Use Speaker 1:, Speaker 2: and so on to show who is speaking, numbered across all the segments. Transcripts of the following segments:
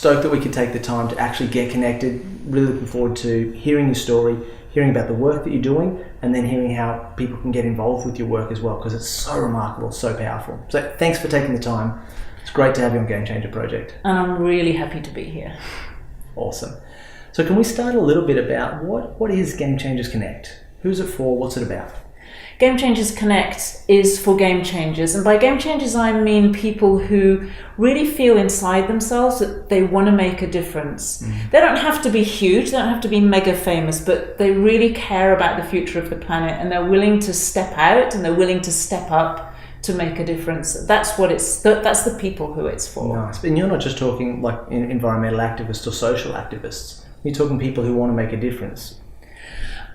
Speaker 1: stoked that we could take the time to actually get connected. Really looking forward to hearing your story, hearing about the work that you're doing, and then hearing how people can get involved with your work as well, because it's so remarkable, so powerful. So thanks for taking the time. It's great to have you on Game Changer Project.
Speaker 2: And I'm really happy to be here.
Speaker 1: Awesome. So can we start a little bit about what is Game Changers Connect? Who's it for? What's it about?
Speaker 2: Game Changers Connect is for game changers, and by game changers I mean people who really feel inside themselves that they want to make a difference. They don't have to be huge, they don't have to be mega famous, but they really care about the future of the planet, and they're willing to step out and they're willing to step up to make a difference. That's the people who it's for.
Speaker 1: Nice. And you're not just talking like environmental activists or social activists. You're talking people who want to make a difference.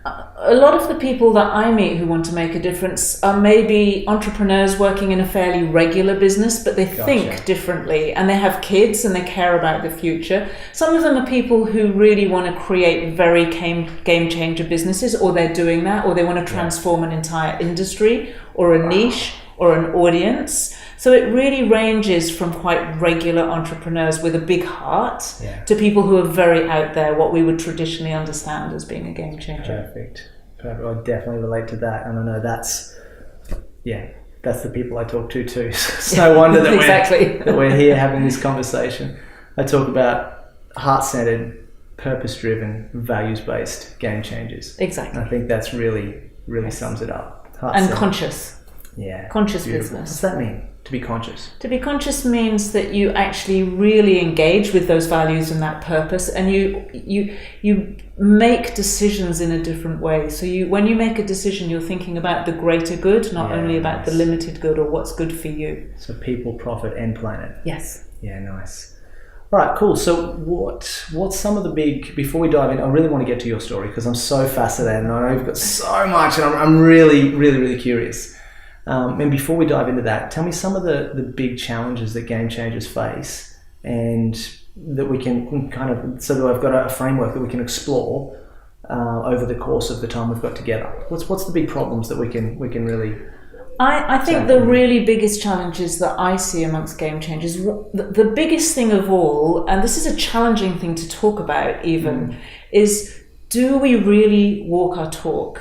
Speaker 2: A lot of the people that I meet who want to make a difference are maybe entrepreneurs working in a fairly regular business, but they think differently, and they have kids and they care about the future. Some of them are people who really want to create very game changer businesses, or they're doing that, or they want to transform an entire industry or a niche or an audience. So it really ranges from quite regular entrepreneurs with a big heart to people who are very out there, what we would traditionally understand as being a game changer.
Speaker 1: Perfect. I definitely relate to that, and I know that's the people I talk to too. It's no wonder that we're here having this conversation. I talk about heart-centered, purpose-driven, values-based game changers.
Speaker 2: Exactly.
Speaker 1: And I think that's really sums it up.
Speaker 2: And conscious.
Speaker 1: Yeah.
Speaker 2: Conscious
Speaker 1: Beautiful.
Speaker 2: business.
Speaker 1: What's that mean? To be conscious?
Speaker 2: To be conscious means that you actually really engage with those values and that purpose, and you make decisions in a different way. So when you make a decision, you're thinking about the greater good, not only about the limited good or what's good for you.
Speaker 1: So people, profit, and planet.
Speaker 2: Yes.
Speaker 1: Yeah, nice. All right, cool. So what's some of the big, before we dive in, I really want to get to your story because I'm so fascinated and I know you've got so much and I'm really curious. And before we dive into that, tell me some of the big challenges that game changers face, and that we can kind of, so that I've got a framework that we can explore over the course of the time we've got together. What's the big problems that we can really?
Speaker 2: I think the really biggest challenges that I see amongst game changers, the biggest thing of all, and this is a challenging thing to talk about even, is do we really walk our talk?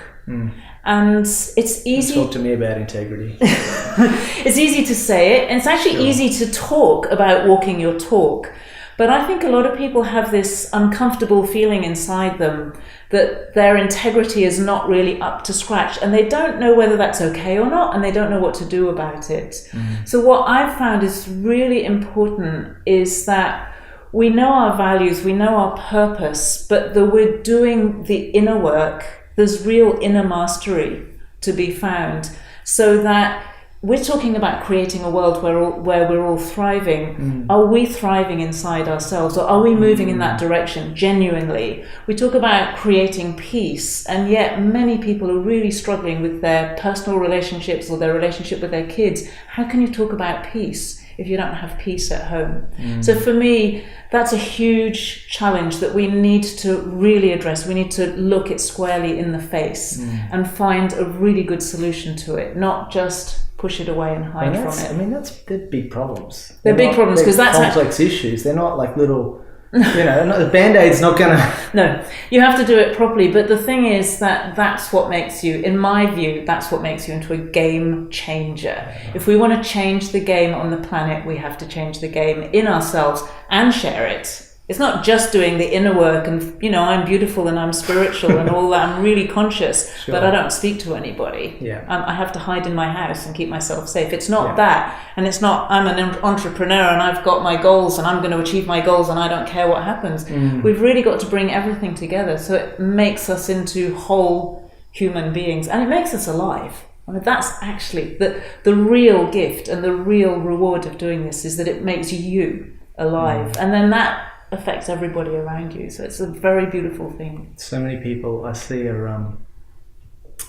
Speaker 2: And it's easy.
Speaker 1: Talk to me about integrity.
Speaker 2: It's easy to say it, and it's actually easy to talk about walking your talk. But I think a lot of people have this uncomfortable feeling inside them that their integrity is not really up to scratch, and they don't know whether that's okay or not, and they don't know what to do about it. So what I've found is really important is that we know our values, we know our purpose, but that we're doing the inner work. There's real inner mastery to be found, so that we're talking about creating a world where we're all thriving. Are we thriving inside ourselves, or are we moving in that direction genuinely? We talk about creating peace, and yet many people are really struggling with their personal relationships or their relationship with their kids. How can you talk about peace if you don't have peace at home? So for me, that's a huge challenge that we need to really address. We need to look it squarely in the face and find a really good solution to it, not just push it away and hide from it.
Speaker 1: I mean, they're big problems.
Speaker 2: They're big problems because that's
Speaker 1: complex issues. They're not like little, the Band-Aid's not going to...
Speaker 2: No, you have to do it properly. But the thing is that's what makes you, in my view, that's what makes you into a game changer. If we want to change the game on the planet, we have to change the game in ourselves and share it. It's not just doing the inner work and, I'm beautiful and I'm spiritual and all that. I'm really conscious, but I don't speak to anybody. I have to hide in my house and keep myself safe. It's not that. And it's not, I'm an entrepreneur and I've got my goals and I'm going to achieve my goals and I don't care what happens. We've really got to bring everything together. So it makes us into whole human beings, and it makes us alive. I mean, that's actually the real gift, and the real reward of doing this is that it makes you alive. And then that affects everybody around you. So it's a very beautiful thing.
Speaker 1: So many people I see are,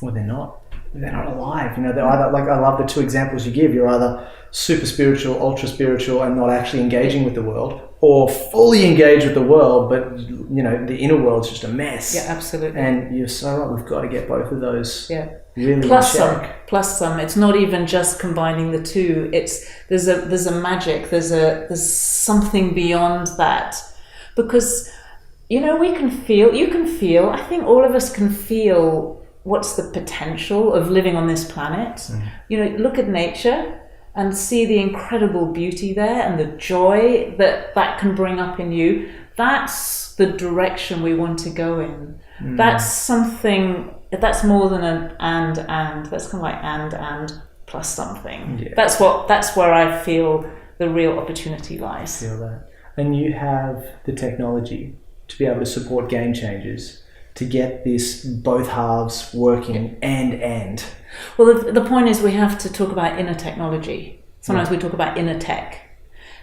Speaker 1: they're not alive. They're either, like, I love the two examples you give. You're either super spiritual, ultra spiritual, and not actually engaging with the world, or fully engaged with the world, but the inner world's just a mess.
Speaker 2: Yeah, absolutely.
Speaker 1: And you're so right. We've got to get both of those. Really
Speaker 2: plus some. It's not even just combining the two. There's a magic. There's something beyond that because, you know, you can feel, I think all of us can feel what's the potential of living on this planet. You know, look at nature and see the incredible beauty there and the joy that can bring up in you. That's the direction we want to go in. That's something, that's more than an and, that's kind of like and plus something. Yeah. That's where I feel the real opportunity lies.
Speaker 1: I feel that. And you have the technology to be able to support game changers, to get this both halves working and.
Speaker 2: Well, the point is we have to talk about inner technology. Sometimes we talk about inner tech.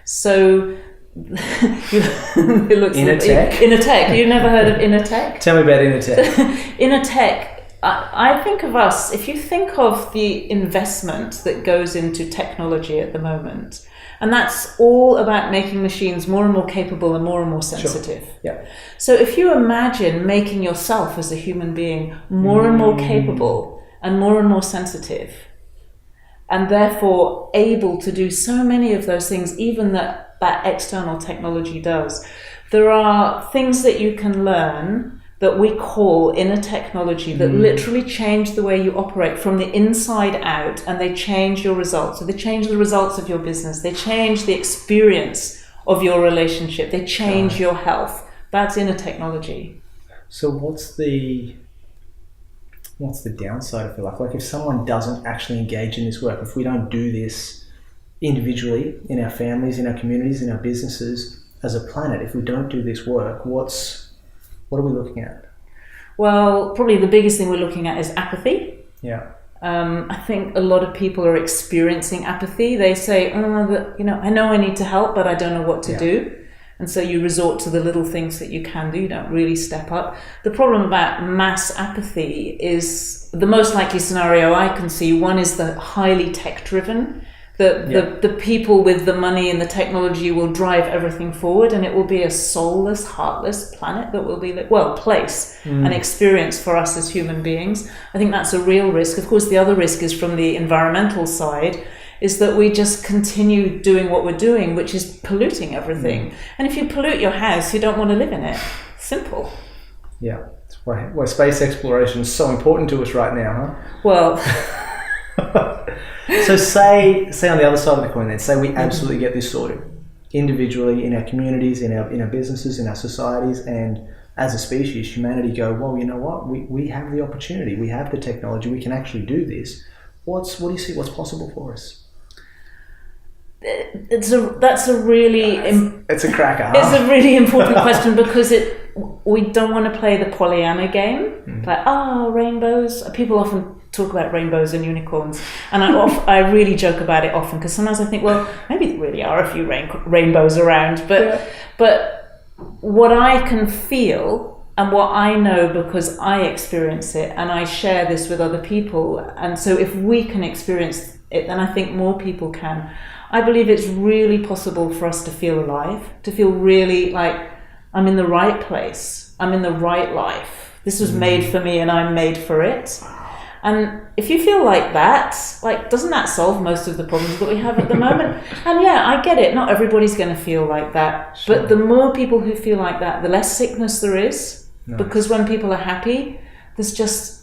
Speaker 2: So it looks
Speaker 1: inner tech?
Speaker 2: Inner tech. You've never heard of inner tech?
Speaker 1: Tell me about inner tech.
Speaker 2: Inner tech, I think of us, if you think of the investment that goes into technology at the moment, and that's all about making machines more and more capable and more sensitive.
Speaker 1: Sure. Yeah.
Speaker 2: So if you imagine making yourself as a human being more and more capable and more sensitive, and therefore able to do so many of those things, even that external technology does, there are things that you can learn that we call inner technology that literally change the way you operate from the inside out, and they change your results. So they change the results of your business, they change the experience of your relationship, they change your health. That's inner technology.
Speaker 1: So what's the downside, I feel like if someone doesn't actually engage in this work, if we don't do this individually, in our families, in our communities, in our businesses, as a planet, if we don't do this work, what are we looking at?
Speaker 2: Well, probably the biggest thing we're looking at is apathy.
Speaker 1: Yeah.
Speaker 2: I think a lot of people are experiencing apathy. They say, I know I need to help, but I don't know what to do. And so you resort to the little things that you can do. You don't really step up. The problem about mass apathy is the most likely scenario I can see. One is the highly tech-driven. The people with the money and the technology will drive everything forward, and it will be a soulless, heartless planet that will be, an experience for us as human beings. I think that's a real risk. Of course, the other risk is from the environmental side, is that we just continue doing what we're doing, which is polluting everything. And if you pollute your house, you don't want to live in it. Simple.
Speaker 1: Yeah, that's why space exploration is so important to us right now, huh?
Speaker 2: Well...
Speaker 1: So say on the other side of the coin then, say we absolutely get this sorted individually, in our communities, in our businesses, in our societies, and as a species, humanity go, well, you know what, we have the opportunity, we have the technology, we can actually do this. What do you see, what's possible for us?
Speaker 2: It's a really
Speaker 1: cracker.
Speaker 2: It's a really important question, because we don't want to play the Pollyanna game. Like, rainbows. People often talk about rainbows and unicorns, and I really joke about it often, because sometimes I think, well, maybe there really are a few rainbows around, but what I can feel and what I know, because I experience it and I share this with other people, and so if we can experience it, then I think more people can. I believe it's really possible for us to feel alive, to feel really like I'm in the right place, I'm in the right life. This was made for me and I'm made for it. And if you feel like that, doesn't that solve most of the problems that we have at the moment? And yeah, I get it. Not everybody's going to feel like that. Sure. But the more people who feel like that, the less sickness there is. Nice. Because when people are happy,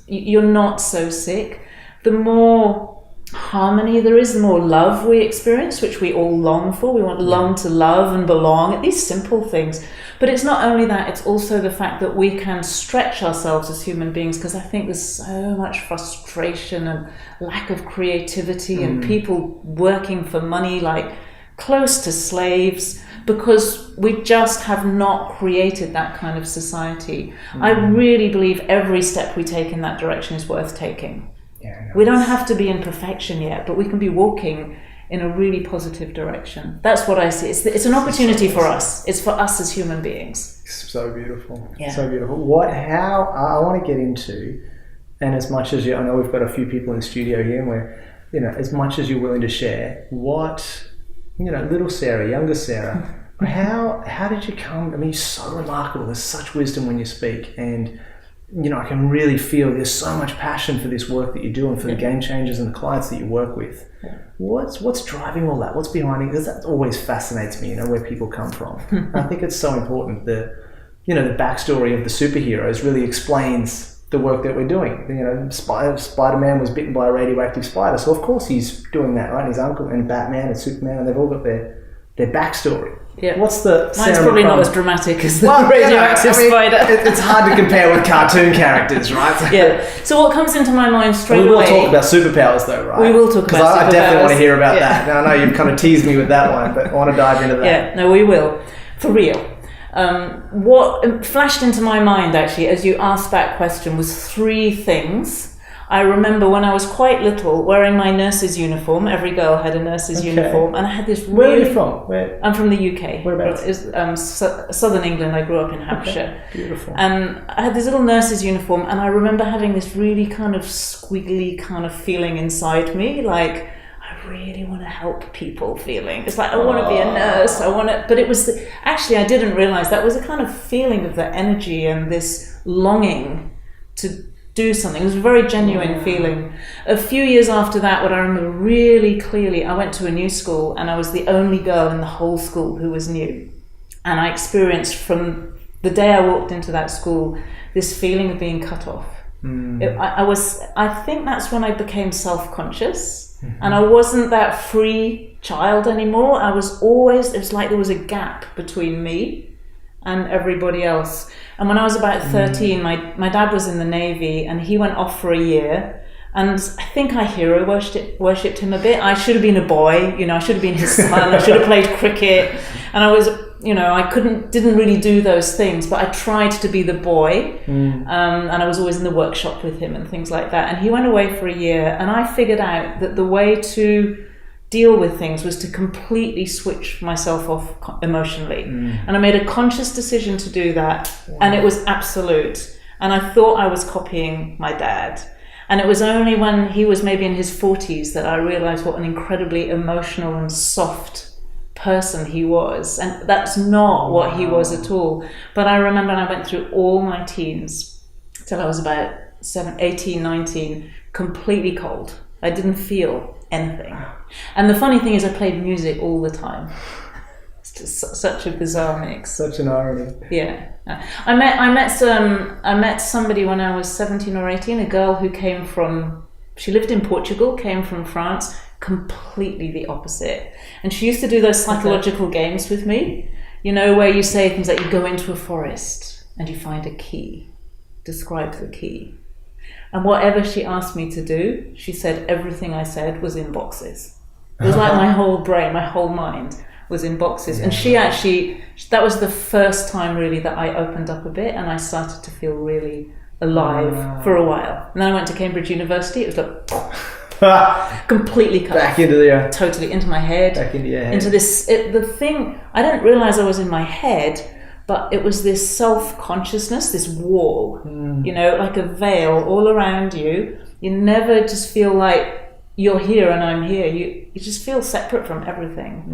Speaker 2: you're not so sick. The more harmony there is, the more love we experience, which we all long for. We long to love and belong, these simple things. But it's not only that, it's also the fact that we can stretch ourselves as human beings, because I think there's so much frustration and lack of creativity and people working for money like close to slaves, because we just have not created that kind of society. I really believe every step we take in that direction is worth taking. Yeah, we don't have to be in perfection yet, but we can be walking in a really positive direction. That's what I see. It's an opportunity for us. It's for us as human beings.
Speaker 1: So beautiful.
Speaker 2: Yeah.
Speaker 1: So beautiful. How I want to get into, and as much as I know we've got a few people in the studio here, and we're, as much as you're willing to share, little Sarah, younger Sarah, how did you come? I mean, you're so remarkable. There's such wisdom when you speak, and I can really feel there's so much passion for this work that you do and for the game changers and the clients that you work with. Yeah. What's driving all that? What's behind it? Because that always fascinates me, where people come from. I think it's so important. The backstory of the superheroes really explains the work that we're doing. Spider-Man was bitten by a radioactive spider, so of course he's doing that, right? His uncle and Batman and Superman, and they've all got their backstory.
Speaker 2: Yeah.
Speaker 1: What's the
Speaker 2: Mine's probably not as dramatic as the radioactive spider.
Speaker 1: It's hard to compare with cartoon characters, right?
Speaker 2: Yeah. So what comes into my mind straight away...
Speaker 1: We will talk about superpowers though, right?
Speaker 2: We will talk about superpowers.
Speaker 1: Because I definitely want to hear about that. Now, I know you've kind of teased me with that one, but I want to dive into that.
Speaker 2: Yeah, no, we will. For real. What flashed into my mind, actually, as you asked that question, was 3 things. I remember when I was quite little, wearing my nurse's uniform. Every girl had a nurse's uniform, and I had this.
Speaker 1: Where are you from?
Speaker 2: I'm from the UK.
Speaker 1: Whereabouts?
Speaker 2: Southern England. I grew up in Hampshire.
Speaker 1: Okay. Beautiful.
Speaker 2: And I had this little nurse's uniform, and I remember having this really kind of squiggly kind of feeling inside me, like I really want to help people feeling. It's like I want to be a nurse. But it was actually I didn't realize that was a kind of feeling of the energy and this longing to do something. It was a very genuine feeling. A few years after that, what I remember really clearly, I went to a new school and I was the only girl in the whole school who was new. And I experienced from the day I walked into that school, this feeling of being cut off. I think that's when I became self-conscious, and I wasn't that free child anymore. It was like there was a gap between me and everybody else. And when I was about 13, my dad was in the Navy and he went off for a year. And I think I hero worshipped him a bit. I should have been a boy, I should have been his son. I should have played cricket. And I was, didn't really do those things, but I tried to be the boy. And I was always in the workshop with him and things like that. And he went away for a year, and I figured out that the way to deal with things was to completely switch myself off emotionally. And I made a conscious decision to do that. Wow. And it was absolute. And I thought I was copying my dad. And it was only when he was maybe in his 40s that I realized what an incredibly emotional and soft person he was. And that's not what he was at all. But I remember I went through all my teens till I was about 18, 19, completely cold. I didn't feel anything. And the funny thing is I played music all the time. It's just such a bizarre mix.
Speaker 1: Such an irony.
Speaker 2: Yeah. I met somebody when I was 17 or 18, a girl who she lived in Portugal, came from France, completely the opposite. And she used to do those psychological games with me, where you say things like you go into a forest and you find a key. Describe the key. And whatever she asked me to do, she said everything I said was in boxes. It was like my whole brain, my whole mind was in boxes. And that was the first time really that I opened up a bit and I started to feel really alive for a while. And then I went to Cambridge University. It was like completely cut
Speaker 1: back
Speaker 2: off.
Speaker 1: into
Speaker 2: totally into my head.
Speaker 1: Back into your head.
Speaker 2: Into this, the thing, I didn't realize I was in my head, but it was this self-consciousness, this wall, like a veil all around you. You never just feel like you're here and I'm here. You just feel separate from everything.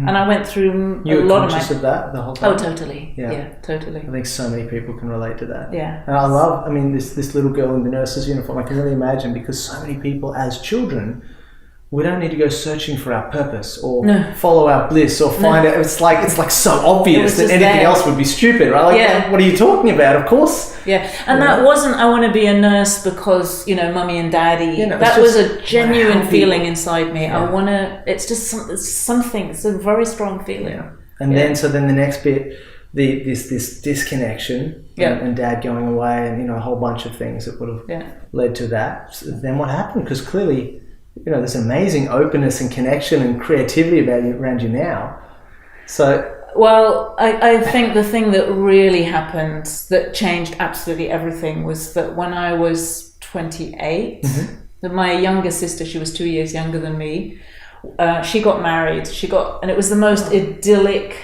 Speaker 2: And I went through
Speaker 1: you
Speaker 2: a lot of
Speaker 1: conscious of that the whole time?
Speaker 2: Oh, totally. Yeah, totally.
Speaker 1: I think so many people can relate to that.
Speaker 2: Yeah.
Speaker 1: And I love, this little girl in the nurse's uniform, I can really imagine, because so many people as children, we don't need to go searching for our purpose or follow our bliss or find it. It's like so obvious that anything else would be stupid, right? What are you talking about? Of course.
Speaker 2: Yeah, and that wasn't, I want to be a nurse because, mummy and daddy. That was a genuine feeling inside me. I want to, it's just something, it's a very strong feeling.
Speaker 1: Yeah. And then the next bit, this disconnection and dad going away and, a whole bunch of things that would have led to that. So then what happened? Because clearly, there's amazing openness and connection and creativity around you now. So,
Speaker 2: well, I think the thing that really happened that changed absolutely everything was that when I was 28, my younger sister, she was 2 years younger than me, she got married. And it was the most idyllic,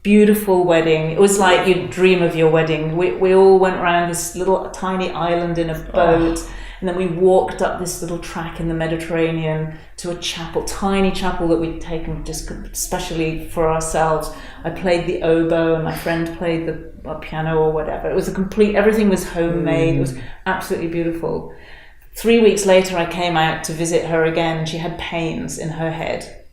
Speaker 2: beautiful wedding. It was like you'd dream of your wedding. We all went around this little tiny island in a boat. And then we walked up this little track in the Mediterranean to a chapel, tiny chapel that we'd taken just especially for ourselves. I played the oboe and my friend played the piano or whatever. It was everything was homemade. It was absolutely beautiful. 3 weeks later, I came out to visit her again. She had pains in her head.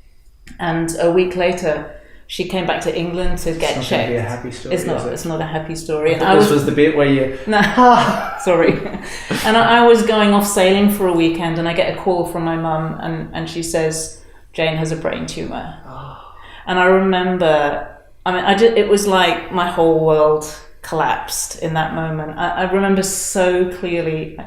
Speaker 2: And a week later, she came back to England to get
Speaker 1: it's
Speaker 2: checked.
Speaker 1: Not a happy story,
Speaker 2: it's not a happy story.
Speaker 1: And this was the bit where you...
Speaker 2: No, sorry. And I was going off sailing for a weekend and I get a call from my mum and she says, Jane has a brain tumour. And I remember, it was like my whole world collapsed in that moment. I remember so clearly,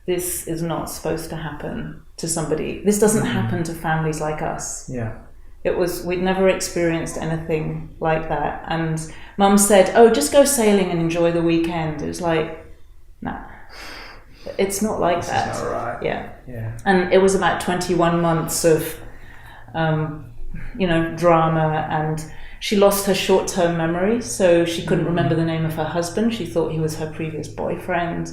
Speaker 2: this is not supposed to happen to somebody. This doesn't happen to families like us.
Speaker 1: Yeah.
Speaker 2: We'd never experienced anything like that. And Mum said, oh, just go sailing and enjoy the weekend. It was like, nah, it's not like that.
Speaker 1: This is not right.
Speaker 2: Yeah. And it was about 21 months of, drama, and she lost her short-term memory, so she couldn't remember the name of her husband. She thought he was her previous boyfriend.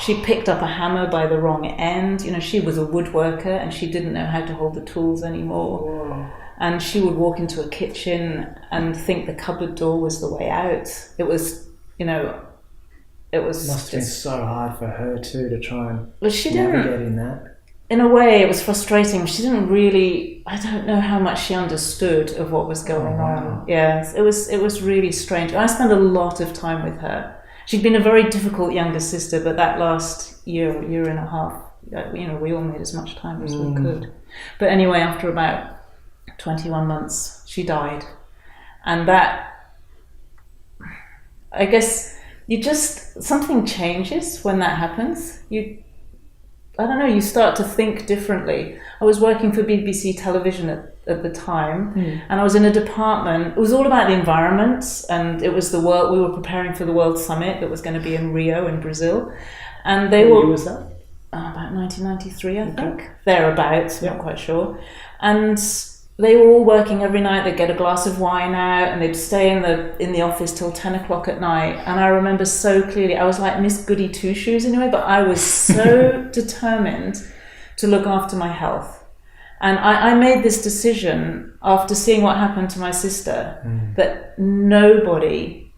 Speaker 2: She picked up a hammer by the wrong end. She was a woodworker and she didn't know how to hold the tools anymore.
Speaker 1: Whoa.
Speaker 2: And she would walk into a kitchen and think the cupboard door was the way out. It was, it
Speaker 1: must have been so hard for her too to try and
Speaker 2: navigate
Speaker 1: in that.
Speaker 2: In a way, it was frustrating. She didn't really. I don't know how much she understood of what was going on. Yeah, it was really strange. I spent a lot of time with her. She'd been a very difficult younger sister, but that last year and a half, we all made as much time as we could. But anyway, after about 21 months, she died. And that, I guess, something changes when that happens. You start to think differently. I was working for BBC Television at the time, and I was in a department. It was all about the environment, and it was we were preparing for the World Summit that was going to be in Rio in Brazil. And
Speaker 1: What year was that?
Speaker 2: About 1993, I think. Thereabouts, not quite sure. And they were all working every night. They'd get a glass of wine out and they'd stay in the office till 10 o'clock at night. And I remember so clearly, I was like Miss Goody Two-Shoes in a way, but I was so determined to look after my health. And I made this decision after seeing what happened to my sister, that nobody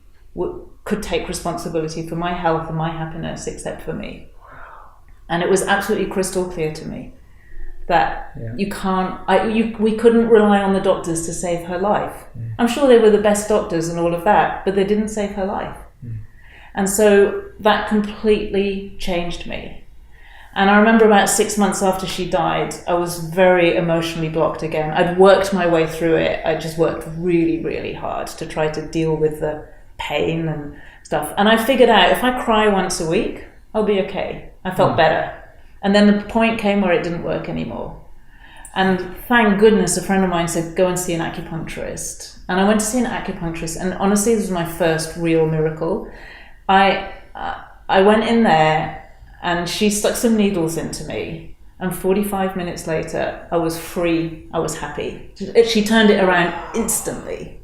Speaker 2: could take responsibility for my health and my happiness except for me. And it was absolutely crystal clear to me that you can't, we couldn't rely on the doctors to save her life. I'm sure they were the best doctors and all of that, but they didn't save her life. And so that completely changed me. And I remember about 6 months after she died, I was very emotionally blocked again. I'd worked my way through it. I just worked really, really hard to try to deal with the pain and stuff. And I figured out if I cry once a week, I'll be okay. I felt better. And then the point came where it didn't work anymore. And thank goodness a friend of mine said, go and see an acupuncturist. And I went to see an acupuncturist, and honestly, this was my first real miracle. I went in there and she stuck some needles into me, and 45 minutes later, I was free, I was happy. She turned it around instantly.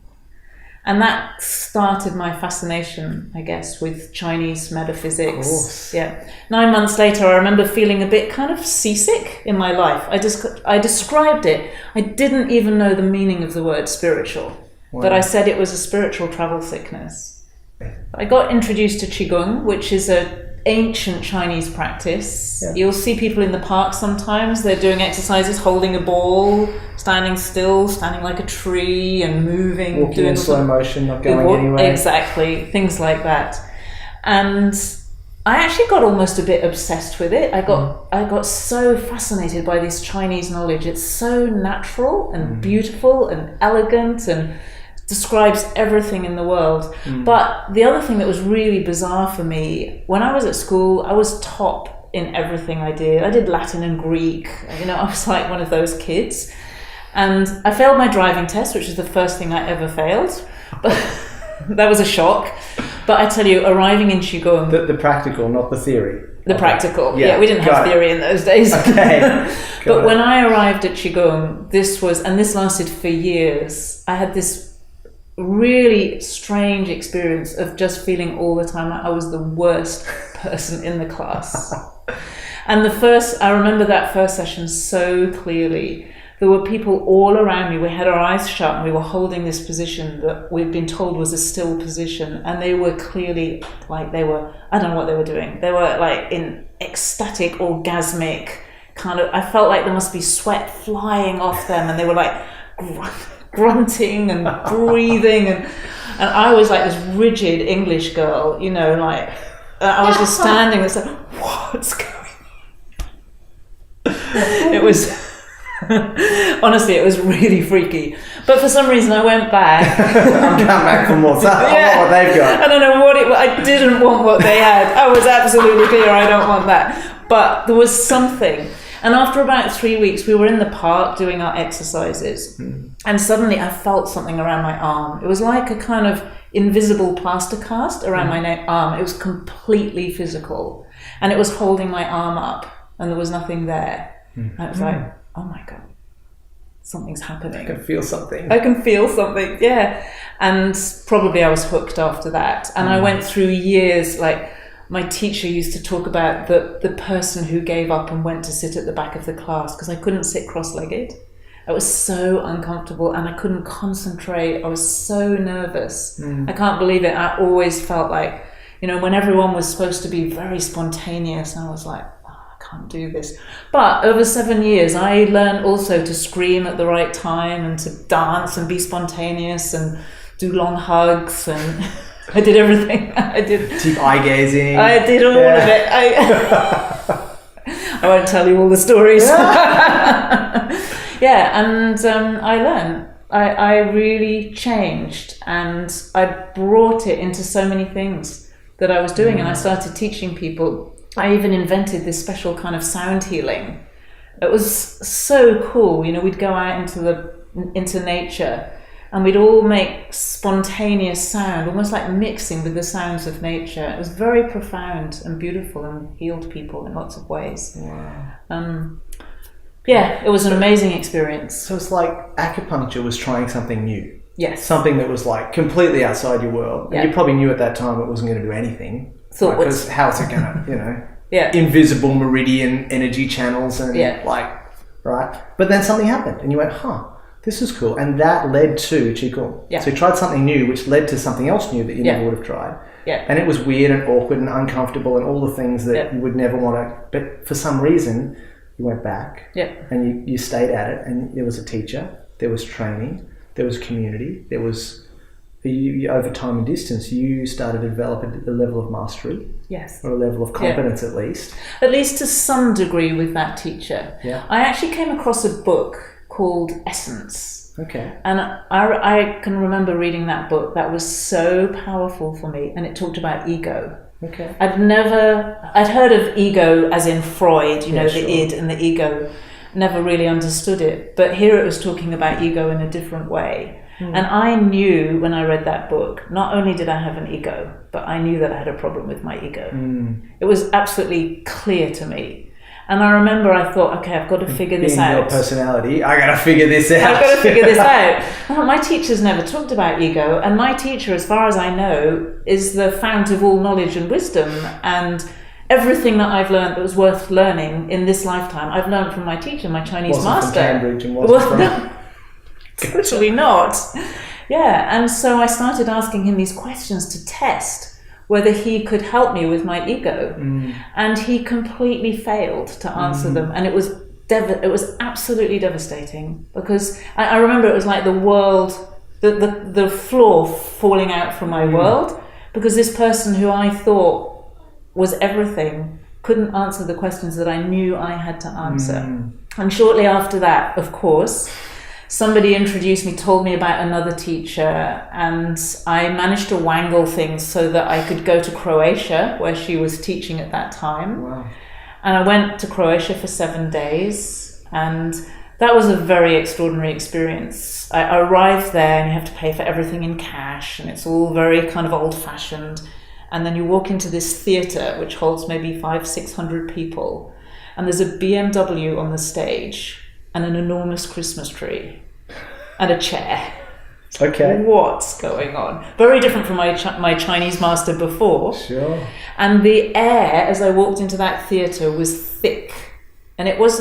Speaker 2: And that started my fascination, I guess, with Chinese metaphysics.
Speaker 1: Of course.
Speaker 2: Yeah. 9 months later, I remember feeling a bit kind of seasick in my life. I described it. I didn't even know the meaning of the word spiritual, but I said it was a spiritual travel sickness. I got introduced to Qigong, which is an ancient Chinese practice. Yeah. You'll see people in the park sometimes. They're doing exercises, holding a ball, standing still, standing like a tree and moving.
Speaker 1: Walking in slow motion, not going anywhere.
Speaker 2: Exactly, things like that. And I actually got almost a bit obsessed with it. I got so fascinated by this Chinese knowledge. It's so natural and beautiful and elegant and describes everything in the world. But the other thing that was really bizarre for me, when I was at school, I was top in everything I did. I did Latin and Greek. I was like one of those kids. And I failed my driving test, which is the first thing I ever failed. But that was a shock. But I tell you, arriving in Qigong...
Speaker 1: The practical, not the theory.
Speaker 2: The practical. Yeah, we didn't have theory in those days.
Speaker 1: Okay.
Speaker 2: But when I arrived at Qigong, this lasted for years. I had this really strange experience of just feeling all the time like I was the worst person in the class. And I remember that first session so clearly. There were people all around me. We had our eyes shut and we were holding this position that we'd been told was a still position. And they were clearly like I don't know what they were doing. They were like in ecstatic, orgasmic kind of, I felt like there must be sweat flying off them. And they were like grunting and breathing. And I was like this rigid English girl, you know, like I was just standing and saying, what's going on? It was... Honestly, it was really freaky. But for some reason, I went back.
Speaker 1: I'm coming back for more. So I want what they've got.
Speaker 2: I don't know what I didn't want what they had. I was absolutely clear I don't want that. But there was something. And after about 3 weeks, we were in the park doing our exercises. And suddenly I felt something around my arm. It was like a kind of invisible plaster cast around my arm. It was completely physical. And it was holding my arm up. And there was nothing there. And I was like, oh my God, something's happening.
Speaker 1: I can feel something.
Speaker 2: Yeah. And probably I was hooked after that. And I went through years, like my teacher used to talk about the person who gave up and went to sit at the back of the class because I couldn't sit cross-legged. I was so uncomfortable and I couldn't concentrate. I was so nervous. I can't believe it. I always felt like, you know, when everyone was supposed to be very spontaneous, I was like, can't do this. But over 7 years, I learned also to scream at the right time and to dance and be spontaneous and do long hugs, and I did everything. I did
Speaker 1: deep eye gazing.
Speaker 2: I did all of it. I won't tell you all the stories. And I learned. I really changed, and I brought it into so many things that I was doing, and I started teaching people. I even invented this special kind of sound healing. It was so cool. You know, we'd go out into nature and we'd all make spontaneous sound, almost like mixing with the sounds of nature. It was very profound and beautiful and healed people in lots of ways.
Speaker 1: Wow.
Speaker 2: It was an amazing experience.
Speaker 1: So it's like acupuncture was trying something new.
Speaker 2: Yes.
Speaker 1: Something that was like completely outside your world. And you probably knew at that time it wasn't going to do anything. Because how's it gonna, you know, invisible meridian energy channels and right? But then something happened and you went, this is cool. And that led to Qigong. Yeah. So you tried something new, which led to something else new that you never would have tried. Yeah. And it was weird and awkward and uncomfortable and all the things that you would never want to, but for some reason you went back and you stayed at it, and there was a teacher, there was training, there was community, there was... over time and distance, you started to develop a level of mastery, or a level of competence at least
Speaker 2: to some degree with that teacher. I actually came across a book called Essence. And I can remember reading that book. That was so powerful for me, and it talked about ego. I'd heard of ego as in Freud, you know, the id and the ego. Never really understood it, but here it was talking about ego in a different way. And I knew when I read that book, not only did I have an ego, but I knew that I had a problem with my ego. It was absolutely clear to me. And I remember I thought, okay, I've got to figure this out.
Speaker 1: Your personality, I got to figure this out.
Speaker 2: I've got to figure this out. Well, my teachers never talked about ego. And my teacher, as far as I know, is the fount of all knowledge and wisdom. And everything that I've learned that was worth learning in this lifetime, I've learned from my teacher, my Chinese master.
Speaker 1: From Cambridge and wasn't from...
Speaker 2: Totally not. And so I started asking him these questions to test whether he could help me with my ego. And he completely failed to answer them. And it was absolutely devastating, because I remember it was like the world, the floor falling out from my world, because this person who I thought was everything couldn't answer the questions that I knew I had to answer. And shortly after that, of course, somebody introduced me, told me about another teacher, and I managed to wangle things so that I could go to Croatia, where she was teaching at that time.
Speaker 1: Wow.
Speaker 2: And I went to Croatia for 7 days, and that was a very extraordinary experience. I arrived there and you have to pay for everything in cash, and it's all very kind of old-fashioned. And then you walk into this theatre, which holds maybe 500-600 people, and there's a BMW on the stage, and an enormous Christmas tree, and a chair.
Speaker 1: Okay.
Speaker 2: What's going on? Very different from my Chinese master before.
Speaker 1: Sure.
Speaker 2: And the air, as I walked into that theatre, was thick. And it was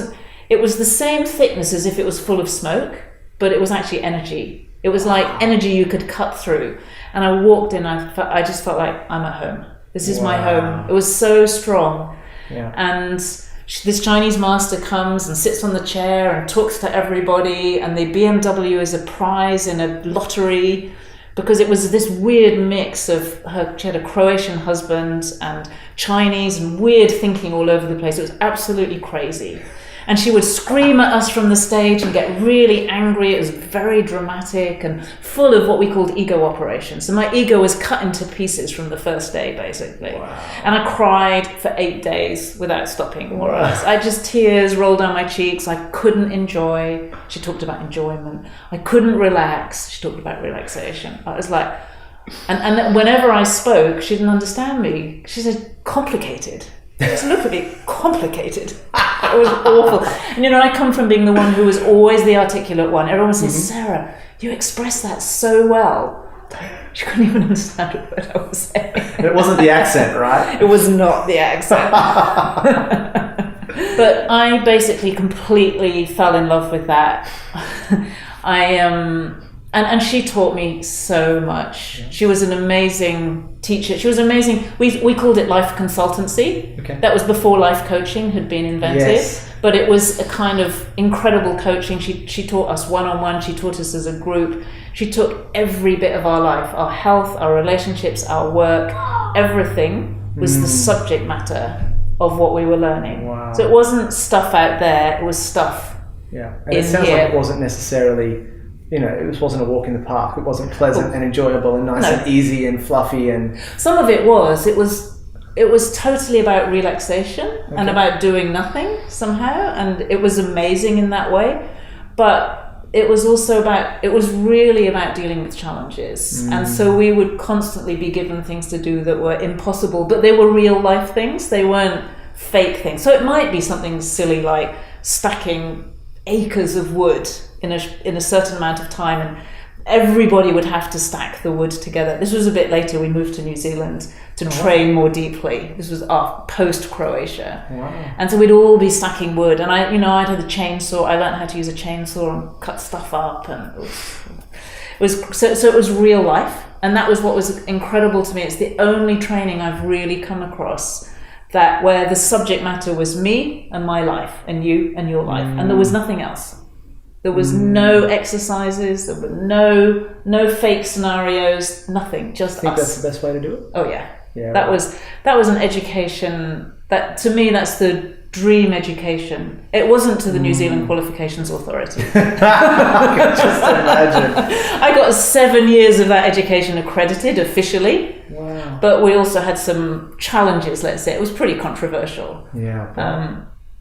Speaker 2: the same thickness as if it was full of smoke, but it was actually energy. It was like energy you could cut through. And I walked in, I just felt like I'm at home. This is my home. It was so strong.
Speaker 1: Yeah.
Speaker 2: And this Chinese master comes and sits on the chair and talks to everybody, and the BMW is a prize in a lottery, because it was this weird mix of she had a Croatian husband and Chinese and weird thinking all over the place. It was absolutely crazy. And she would scream at us from the stage and get really angry. It was very dramatic and full of what we called ego operations. So my ego was cut into pieces from the first day, basically.
Speaker 1: Wow.
Speaker 2: And I cried for 8 days without stopping, more or less. I just, tears rolled down my cheeks. I couldn't enjoy. She talked about enjoyment. I couldn't relax. She talked about relaxation. I was like, and whenever I spoke, she didn't understand me. She said, complicated. Just look at me, complicated. It was awful. And I come from being the one who was always the articulate one. Everyone says, Sarah, you express that so well. She couldn't even understand what I was saying.
Speaker 1: It wasn't the accent, right?
Speaker 2: It was not the accent. But I basically completely fell in love with that. And she taught me so much. She was an amazing teacher. She was amazing. We called it life consultancy.
Speaker 1: Okay.
Speaker 2: That was before life coaching had been invented.
Speaker 1: Yes.
Speaker 2: But it was a kind of incredible coaching. She taught us one-on-one. She taught us as a group. She took every bit of our life, our health, our relationships, our work, everything was the subject matter of what we were learning.
Speaker 1: Wow.
Speaker 2: So it wasn't stuff out there. It was stuff.
Speaker 1: Yeah. And it sounds like it wasn't necessarily... it wasn't a walk in the park. It wasn't pleasant and enjoyable and nice and easy and fluffy and...
Speaker 2: Some of it was. It was totally about relaxation and about doing nothing somehow, and it was amazing in that way. But it was also it was really about dealing with challenges. And so we would constantly be given things to do that were impossible, but they were real life things. They weren't fake things. So it might be something silly like stacking acres of wood in a certain amount of time, and everybody would have to stack the wood together. This was a bit later. We moved to New Zealand to train more deeply. This was post Croatia. Wow. And so we'd all be stacking wood, and I'd had a chainsaw. I learned how to use a chainsaw and cut stuff up, and it was real life. And that was what was incredible to me. It's the only training I've really come across where the subject matter was me and my life and you and your life, and there was nothing else. There was no exercises, there were no fake scenarios, nothing, just us.
Speaker 1: I think that's the best way to do it.
Speaker 2: Oh yeah. That was an education that, to me, that's the dream education. It wasn't to the New Zealand Qualifications Authority.
Speaker 1: I can just imagine.
Speaker 2: I got 7 years of that education accredited officially.
Speaker 1: Wow.
Speaker 2: But we also had some challenges, let's say. It was pretty controversial.
Speaker 1: Yeah.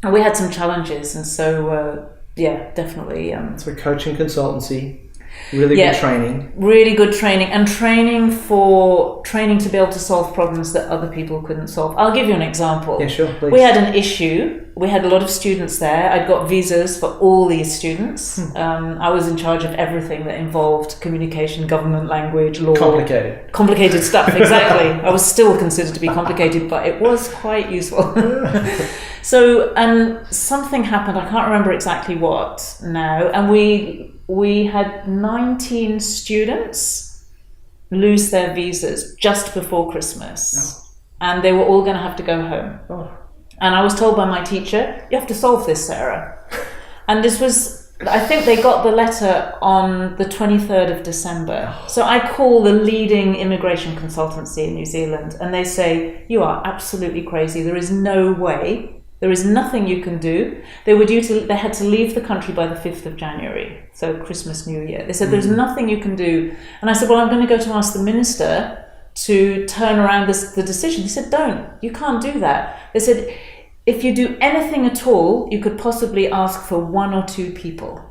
Speaker 2: And we had some challenges, and so definitely.
Speaker 1: So coaching consultancy, really good training.
Speaker 2: Really good training, and training to be able to solve problems that other people couldn't solve. I'll give you an example.
Speaker 1: Yeah, sure, please.
Speaker 2: We had an issue. We had a lot of students there. I'd got visas for all these students. I was in charge of everything that involved communication, government, language, law. Complicated stuff, exactly. I was still considered to be complicated, but it was quite useful. So, and something happened, I can't remember exactly what now, and we had 19 students lose their visas just before Christmas, and they were all going to have to go home. And I was told by my teacher, you have to solve this, Sarah. And this was, I think they got the letter on the 23rd of December. So I call the leading immigration consultancy in New Zealand, and they say, you are absolutely crazy. There is no way. There is nothing you can do. They had to leave the country by the 5th of January, so Christmas, New Year. They said, there's nothing you can do. And I said, well, I'm going to go to ask the minister to turn around the decision. He said, don't. You can't do that. They said, if you do anything at all, you could possibly ask for 1 or 2 people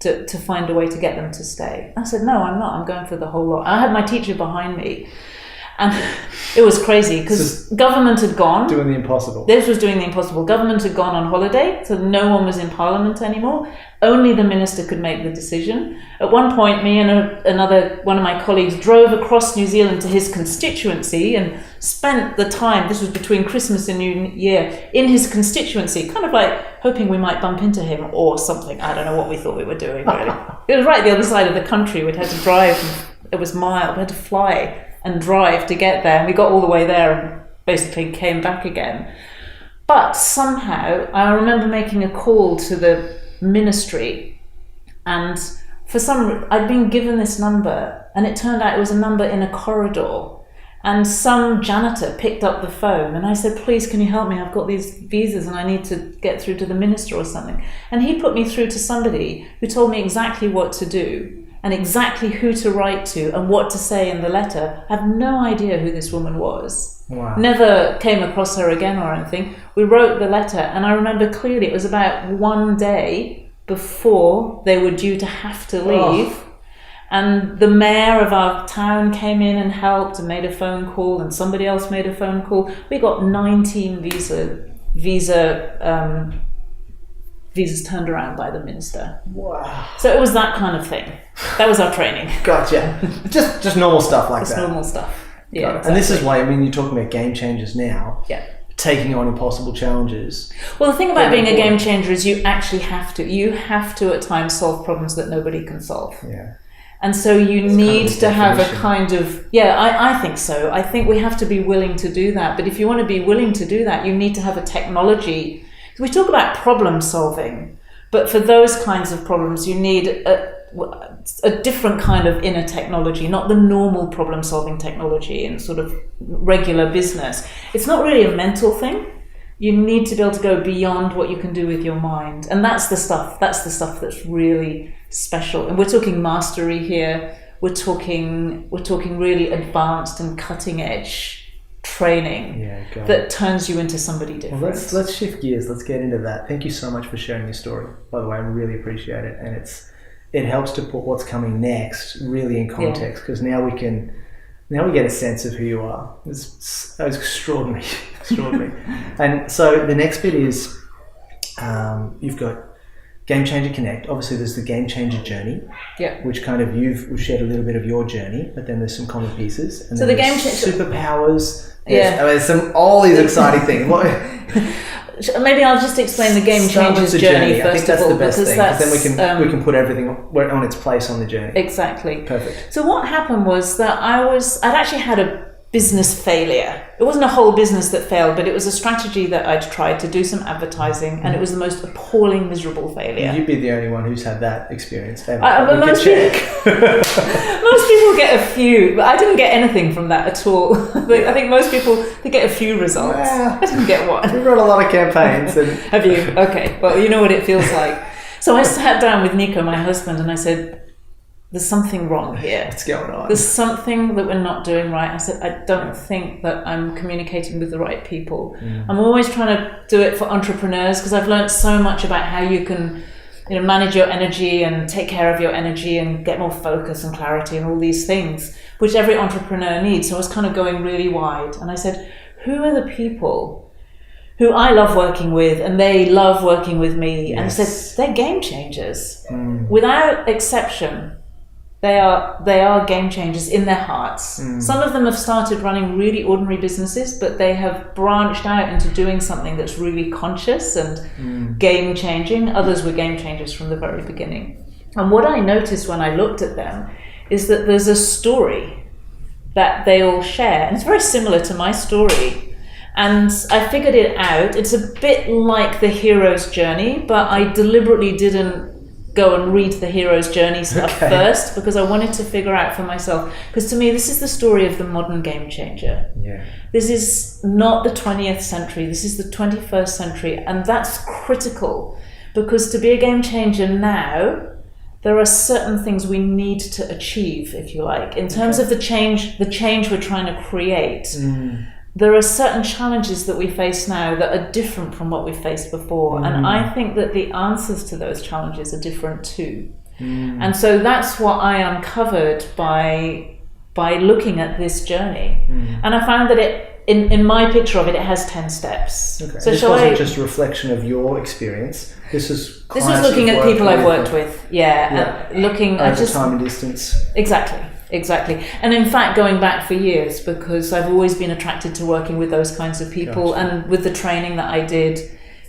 Speaker 2: to find a way to get them to stay. I said, no, I'm not. I'm going for the whole lot. I had my teacher behind me. And it was crazy because government had gone.
Speaker 1: Doing the impossible.
Speaker 2: This was doing the impossible. Government had gone on holiday, so no one was in Parliament anymore. Only the minister could make the decision. At one point, me and one of my colleagues drove across New Zealand to his constituency and spent the time, this was between Christmas and New Year, in his constituency, kind of like hoping we might bump into him or something. I don't know what we thought we were doing, really. It was right the other side of the country. We'd had to drive. It was mild. We had to fly and drive to get there. And we got all the way there and basically came back again. But somehow, I remember making a call to the ministry, and I'd been given this number, and it turned out it was a number in a corridor. And some janitor picked up the phone, and I said, please, can you help me? I've got these visas and I need to get through to the minister or something. And he put me through to somebody who told me exactly what to do and exactly who to write to and what to say in the letter. I have no idea who this woman was.
Speaker 1: Wow.
Speaker 2: Never came across her again or anything. We wrote the letter, and I remember clearly it was about one day before they were due to have to leave. Oh. And the mayor of our town came in and helped and made a phone call, and somebody else made a phone call. We got 19 visas turned around by the minister.
Speaker 1: Wow.
Speaker 2: So it was that kind of thing. That was our training.
Speaker 1: Gotcha. Just normal stuff like that.
Speaker 2: Just normal stuff. Yeah. Exactly.
Speaker 1: And this is why, you're talking about game changers now.
Speaker 2: Yeah.
Speaker 1: Taking on impossible challenges.
Speaker 2: Well, the thing about being a game changer is you actually have to. You have to at times solve problems that nobody can solve.
Speaker 1: Yeah.
Speaker 2: And so you need to have a kind of, I think so. I think we have to be willing to do that. But if you want to be willing to do that, you need to have a technology. We talk about problem solving, but for those kinds of problems, you need a different kind of inner technology, not the normal problem solving technology in sort of regular business. It's not really a mental thing. You need to be able to go beyond what you can do with your mind. And that's the stuff that's really special. And we're talking mastery here. We're talking really advanced and cutting edge training that turns you into somebody different.
Speaker 1: Well, let's shift gears. Let's get into that. Thank you so much for sharing your story. By the way, I really appreciate it. And it helps to put what's coming next really in context, because now we get a sense of who you are. It's extraordinary. And so the next bit is you've got Gamechanger Connect. Obviously, there's the Gamechanger journey, which kind of we've shared a little bit of your journey, but then there's some common pieces. And
Speaker 2: so
Speaker 1: then
Speaker 2: the Gamechanger
Speaker 1: superpowers. There's all these exciting things.
Speaker 2: Maybe I'll just explain the Gamechangers journey first of all.
Speaker 1: I think that's the best thing, because then we can put everything on its place on the journey.
Speaker 2: Exactly.
Speaker 1: Perfect.
Speaker 2: So what happened was that I'd actually had a business failure. It wasn't a whole business that failed, but it was a strategy that I'd tried to do some advertising, and it was the most appalling, miserable failure.
Speaker 1: You'd be the only one who's had that experience ever.
Speaker 2: Most people get a few, but I didn't get anything from that at all. I think most people, they get a few results. Well, I didn't get one.
Speaker 1: We've run a lot of campaigns.
Speaker 2: Have you? Okay. Well, you know what it feels like. So I sat down with Nico, my husband, and I said, there's something wrong here.
Speaker 1: What's going on?
Speaker 2: There's something that we're not doing right. I said, I don't think that I'm communicating with the right people. I'm always trying to do it for entrepreneurs, because I've learned so much about how you can manage your energy and take care of your energy and get more focus and clarity and all these things, which every entrepreneur needs. So I was kind of going really wide. And I said, who are the people who I love working with and they love working with me? Yes. And I said, they're game changers. Without exception. They are game changers in their hearts. Some of them have started running really ordinary businesses, but they have branched out into doing something that's really conscious and game changing. Others were game changers from the very beginning. And what I noticed when I looked at them is that there's a story that they all share. And it's very similar to my story. And I figured it out. It's a bit like the hero's journey, but I deliberately didn't go and read the hero's journey stuff first, because I wanted to figure out for myself. Because to me, this is the story of the modern game changer.
Speaker 1: Yeah.
Speaker 2: This is not the 20th century. This is the 21st century. And that's critical, because to be a game changer now, there are certain things we need to achieve, if you like, in terms of the change we're trying to create. There are certain challenges that we face now that are different from what we faced before. And I think that the answers to those challenges are different too. And so that's what I uncovered by by looking at this journey. And I found that in my picture of it, it has 10 steps.
Speaker 1: Okay.
Speaker 2: So
Speaker 1: this wasn't just a reflection of your experience. This is
Speaker 2: looking at people I've worked with. Looking at
Speaker 1: just time and distance.
Speaker 2: Exactly. And in fact, going back for years, because I've always been attracted to working with those kinds of people.
Speaker 1: Gotcha.
Speaker 2: And with the training that I did,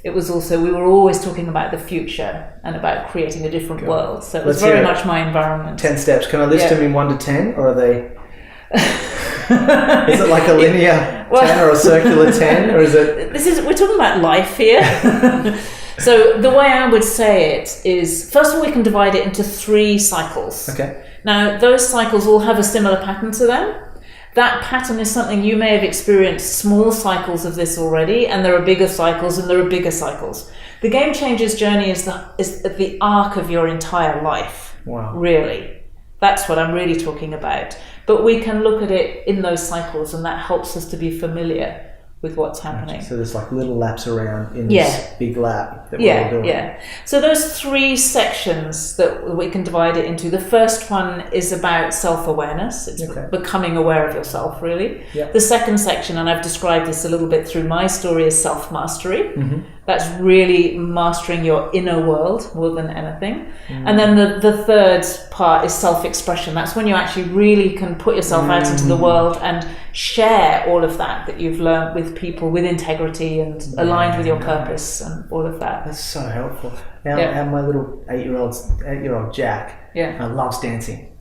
Speaker 2: it was also, we were always talking about the future and about creating a different world. So it was very much my environment.
Speaker 1: 10 steps. Can I list them in 1 to 10, or are they... Is it like a linear 10 or a circular 10, or is it...
Speaker 2: We're talking about life here. So the way I would say it is, first of all, we can divide it into 3 cycles.
Speaker 1: Okay.
Speaker 2: Now, those cycles all have a similar pattern to them. That pattern is something you may have experienced small cycles of this already, and there are bigger cycles and there are bigger cycles. The Game Changers journey is the arc of your entire life.
Speaker 1: Wow.
Speaker 2: Really. That's what I'm really talking about. But we can look at it in those cycles, and that helps us to be familiar with what's happening.
Speaker 1: So there's like little laps around in this big lap that we're all doing.
Speaker 2: Yeah. So those 3 sections that we can divide it into. The first one is about self-awareness. It's becoming aware of yourself, really.
Speaker 1: Yep.
Speaker 2: The second section, and I've described this a little bit through my story, is self-mastery. That's really mastering your inner world more than anything. And then the third part is self-expression. That's when you actually really can put yourself out into the world and share all of that you've learned with people with integrity and aligned with your purpose and all of that.
Speaker 1: That's so helpful. Now, my little 8-year-old Jack loves dancing,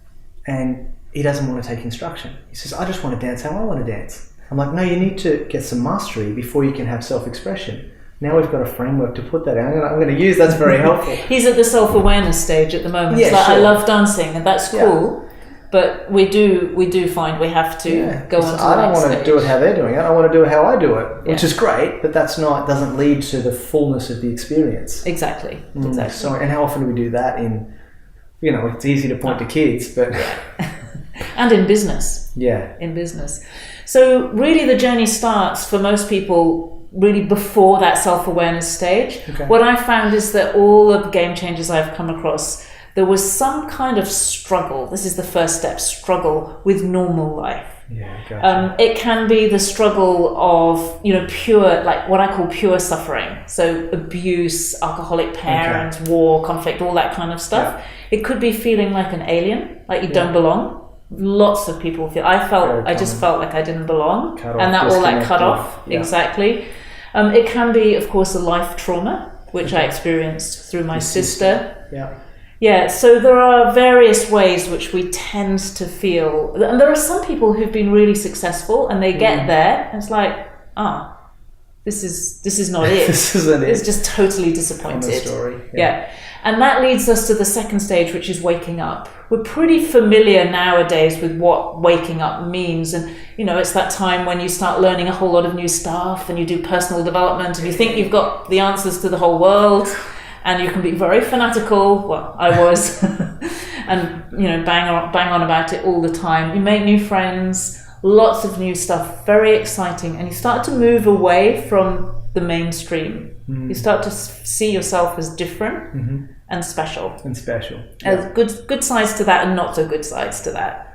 Speaker 1: and he doesn't want to take instruction. He says, I just want to dance how I want to dance. I'm like, no, you need to get some mastery before you can have self-expression. Now we've got a framework to put that out. I'm going to use. That's very helpful.
Speaker 2: He's at the self-awareness stage at the moment.
Speaker 1: Yeah,
Speaker 2: I love dancing, and that's cool. But we do find we have to go on to the next
Speaker 1: I don't want to do it how they're doing it. I want to do it how I do it, which
Speaker 2: Yeah.
Speaker 1: is great. But doesn't lead to the fullness of the experience.
Speaker 2: Exactly.
Speaker 1: So, and how often do we do that? It's easy to point to kids, but
Speaker 2: and in business.
Speaker 1: Yeah.
Speaker 2: In business. So really, the journey starts for most people really before that self-awareness stage.
Speaker 1: Okay.
Speaker 2: What I found is that all of the game changers I've come across, there was some kind of struggle. This is the first step, struggle with normal life.
Speaker 1: Yeah, gotcha.
Speaker 2: It can be the struggle of, pure, like what I call pure suffering. So abuse, alcoholic parents, war, conflict, all that kind of stuff. Yeah. It could be feeling like an alien, like you don't belong. Lots of people feel. I just felt like I didn't belong, and that all that cut off. Yeah. Exactly. It can be, of course, a life trauma, which I experienced through my sister.
Speaker 1: Yeah.
Speaker 2: Yeah, so there are various ways which we tend to feel, and there are some people who've been really successful, and they get there, and it's like, this is not it.
Speaker 1: This isn't it.
Speaker 2: It's just totally disappointed.
Speaker 1: Common story.
Speaker 2: Yeah. And that leads us to the second stage, which is waking up. We're pretty familiar nowadays with what waking up means. And, it's that time when you start learning a whole lot of new stuff, and you do personal development, and you think you've got the answers to the whole world, and you can be very fanatical. Well, I was. And, bang on about it all the time. You make new friends, lots of new stuff, very exciting. And you start to move away from the mainstream. You start to see yourself as different and special.
Speaker 1: Yeah.
Speaker 2: Good sides to that and not so good sides to that.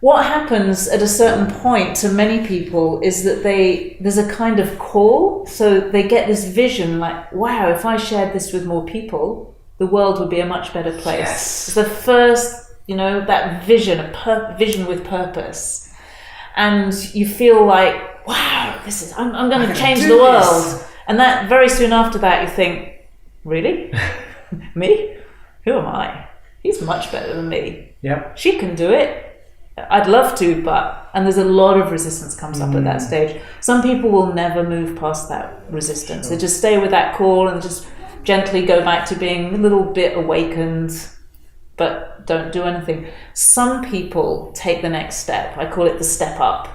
Speaker 2: What happens at a certain point to many people is that there's a kind of call. So they get this vision like, wow, if I shared this with more people, the world would be a much better place.
Speaker 1: Yes.
Speaker 2: It's the first, that vision, vision with purpose. And you feel like, wow, I'm going to change the world. And that very soon after that, you think, really? Me? Who am I? He's much better than me.
Speaker 1: Yeah.
Speaker 2: She can do it. I'd love to, and there's a lot of resistance comes up at that stage. Some people will never move past that resistance. They just stay with that call and just gently go back to being a little bit awakened, but don't do anything. Some people take the next step. I call it the step up.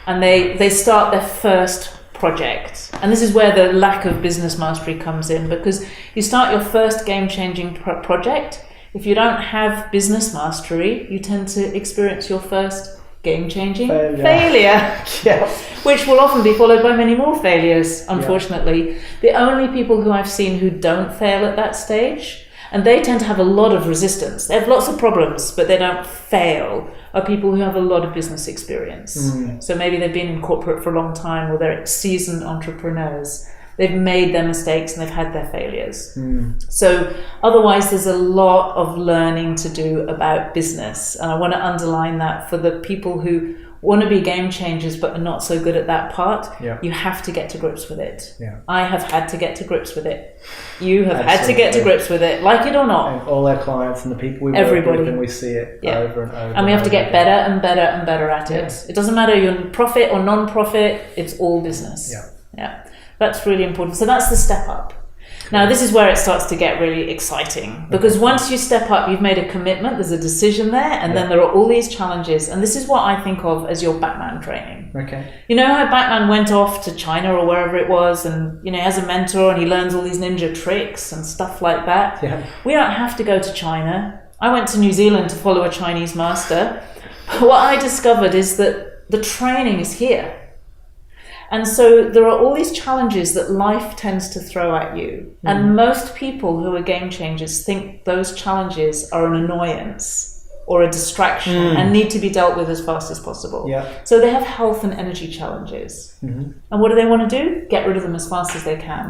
Speaker 2: And they start their first project. And this is where the lack of business mastery comes in, because you start your first game-changing project. If you don't have business mastery, you tend to experience your first game-changing failure.
Speaker 1: Yeah.
Speaker 2: Which will often be followed by many more failures, unfortunately. Yeah. The only people who I've seen who don't fail at that stage, and they tend to have a lot of resistance. They have lots of problems, but they don't fail, are people who have a lot of business experience. So maybe they've been in corporate for a long time, or they're seasoned entrepreneurs. They've made their mistakes and they've had their failures. So otherwise, there's a lot of learning to do about business. And I want to underline that for the people who want to be game changers but are not so good at that part. You have to get to grips with it. I have had to get to grips with it. You have had to get to grips with it, like it or not.
Speaker 1: And all our clients and the people we work with, and we see it over and over.
Speaker 2: And we have to get better and better and better at it. It doesn't matter you're profit or non-profit, it's all business. That's really important. So that's the step up. Now, this is where it starts to get really exciting, because once you step up, you've made a commitment, there's a decision there, and then there are all these challenges. And this is what I think of as your Batman training. You know how Batman went off to China or wherever it was, and he has a mentor and he learns all these ninja tricks and stuff like that. We don't have to go to China. I went to New Zealand to follow a Chinese master. What I discovered is that the training is here. And so there are all these challenges that life tends to throw at you. And most people who are game changers think those challenges are an annoyance or a distraction and need to be dealt with as fast as possible. So they have health and energy challenges. And what do they want to do? Get rid of them as fast as they can.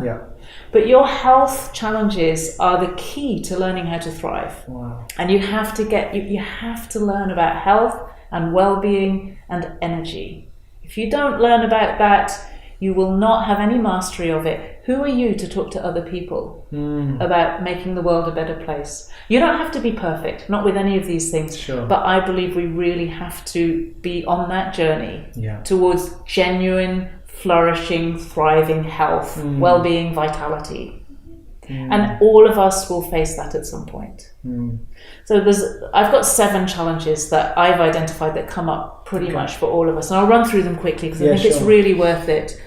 Speaker 2: But your health challenges are the key to learning how to thrive. And you have to learn about health and well-being and energy. If you don't learn about that, you will not have any mastery of it. Who are you to talk to other people about making the world a better place? You don't have to be perfect, not with any of these things. But I believe we really have to be on that journey towards genuine, flourishing, thriving health, well-being, vitality. And all of us will face that at some point. So I've got 7 challenges that I've identified that come up pretty much for all of us. And I'll run through them quickly because I think it's really worth it.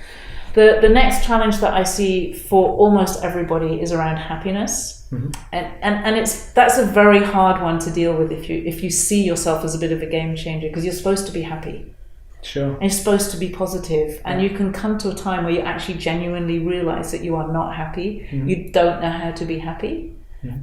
Speaker 2: The next challenge that I see for almost everybody is around happiness. And that's a very hard one to deal with if you see yourself as a bit of a game changer, because you're supposed to be happy. And you're supposed to be positive, and you can come to a time where you actually genuinely realize that you are not happy. You don't know how to be happy,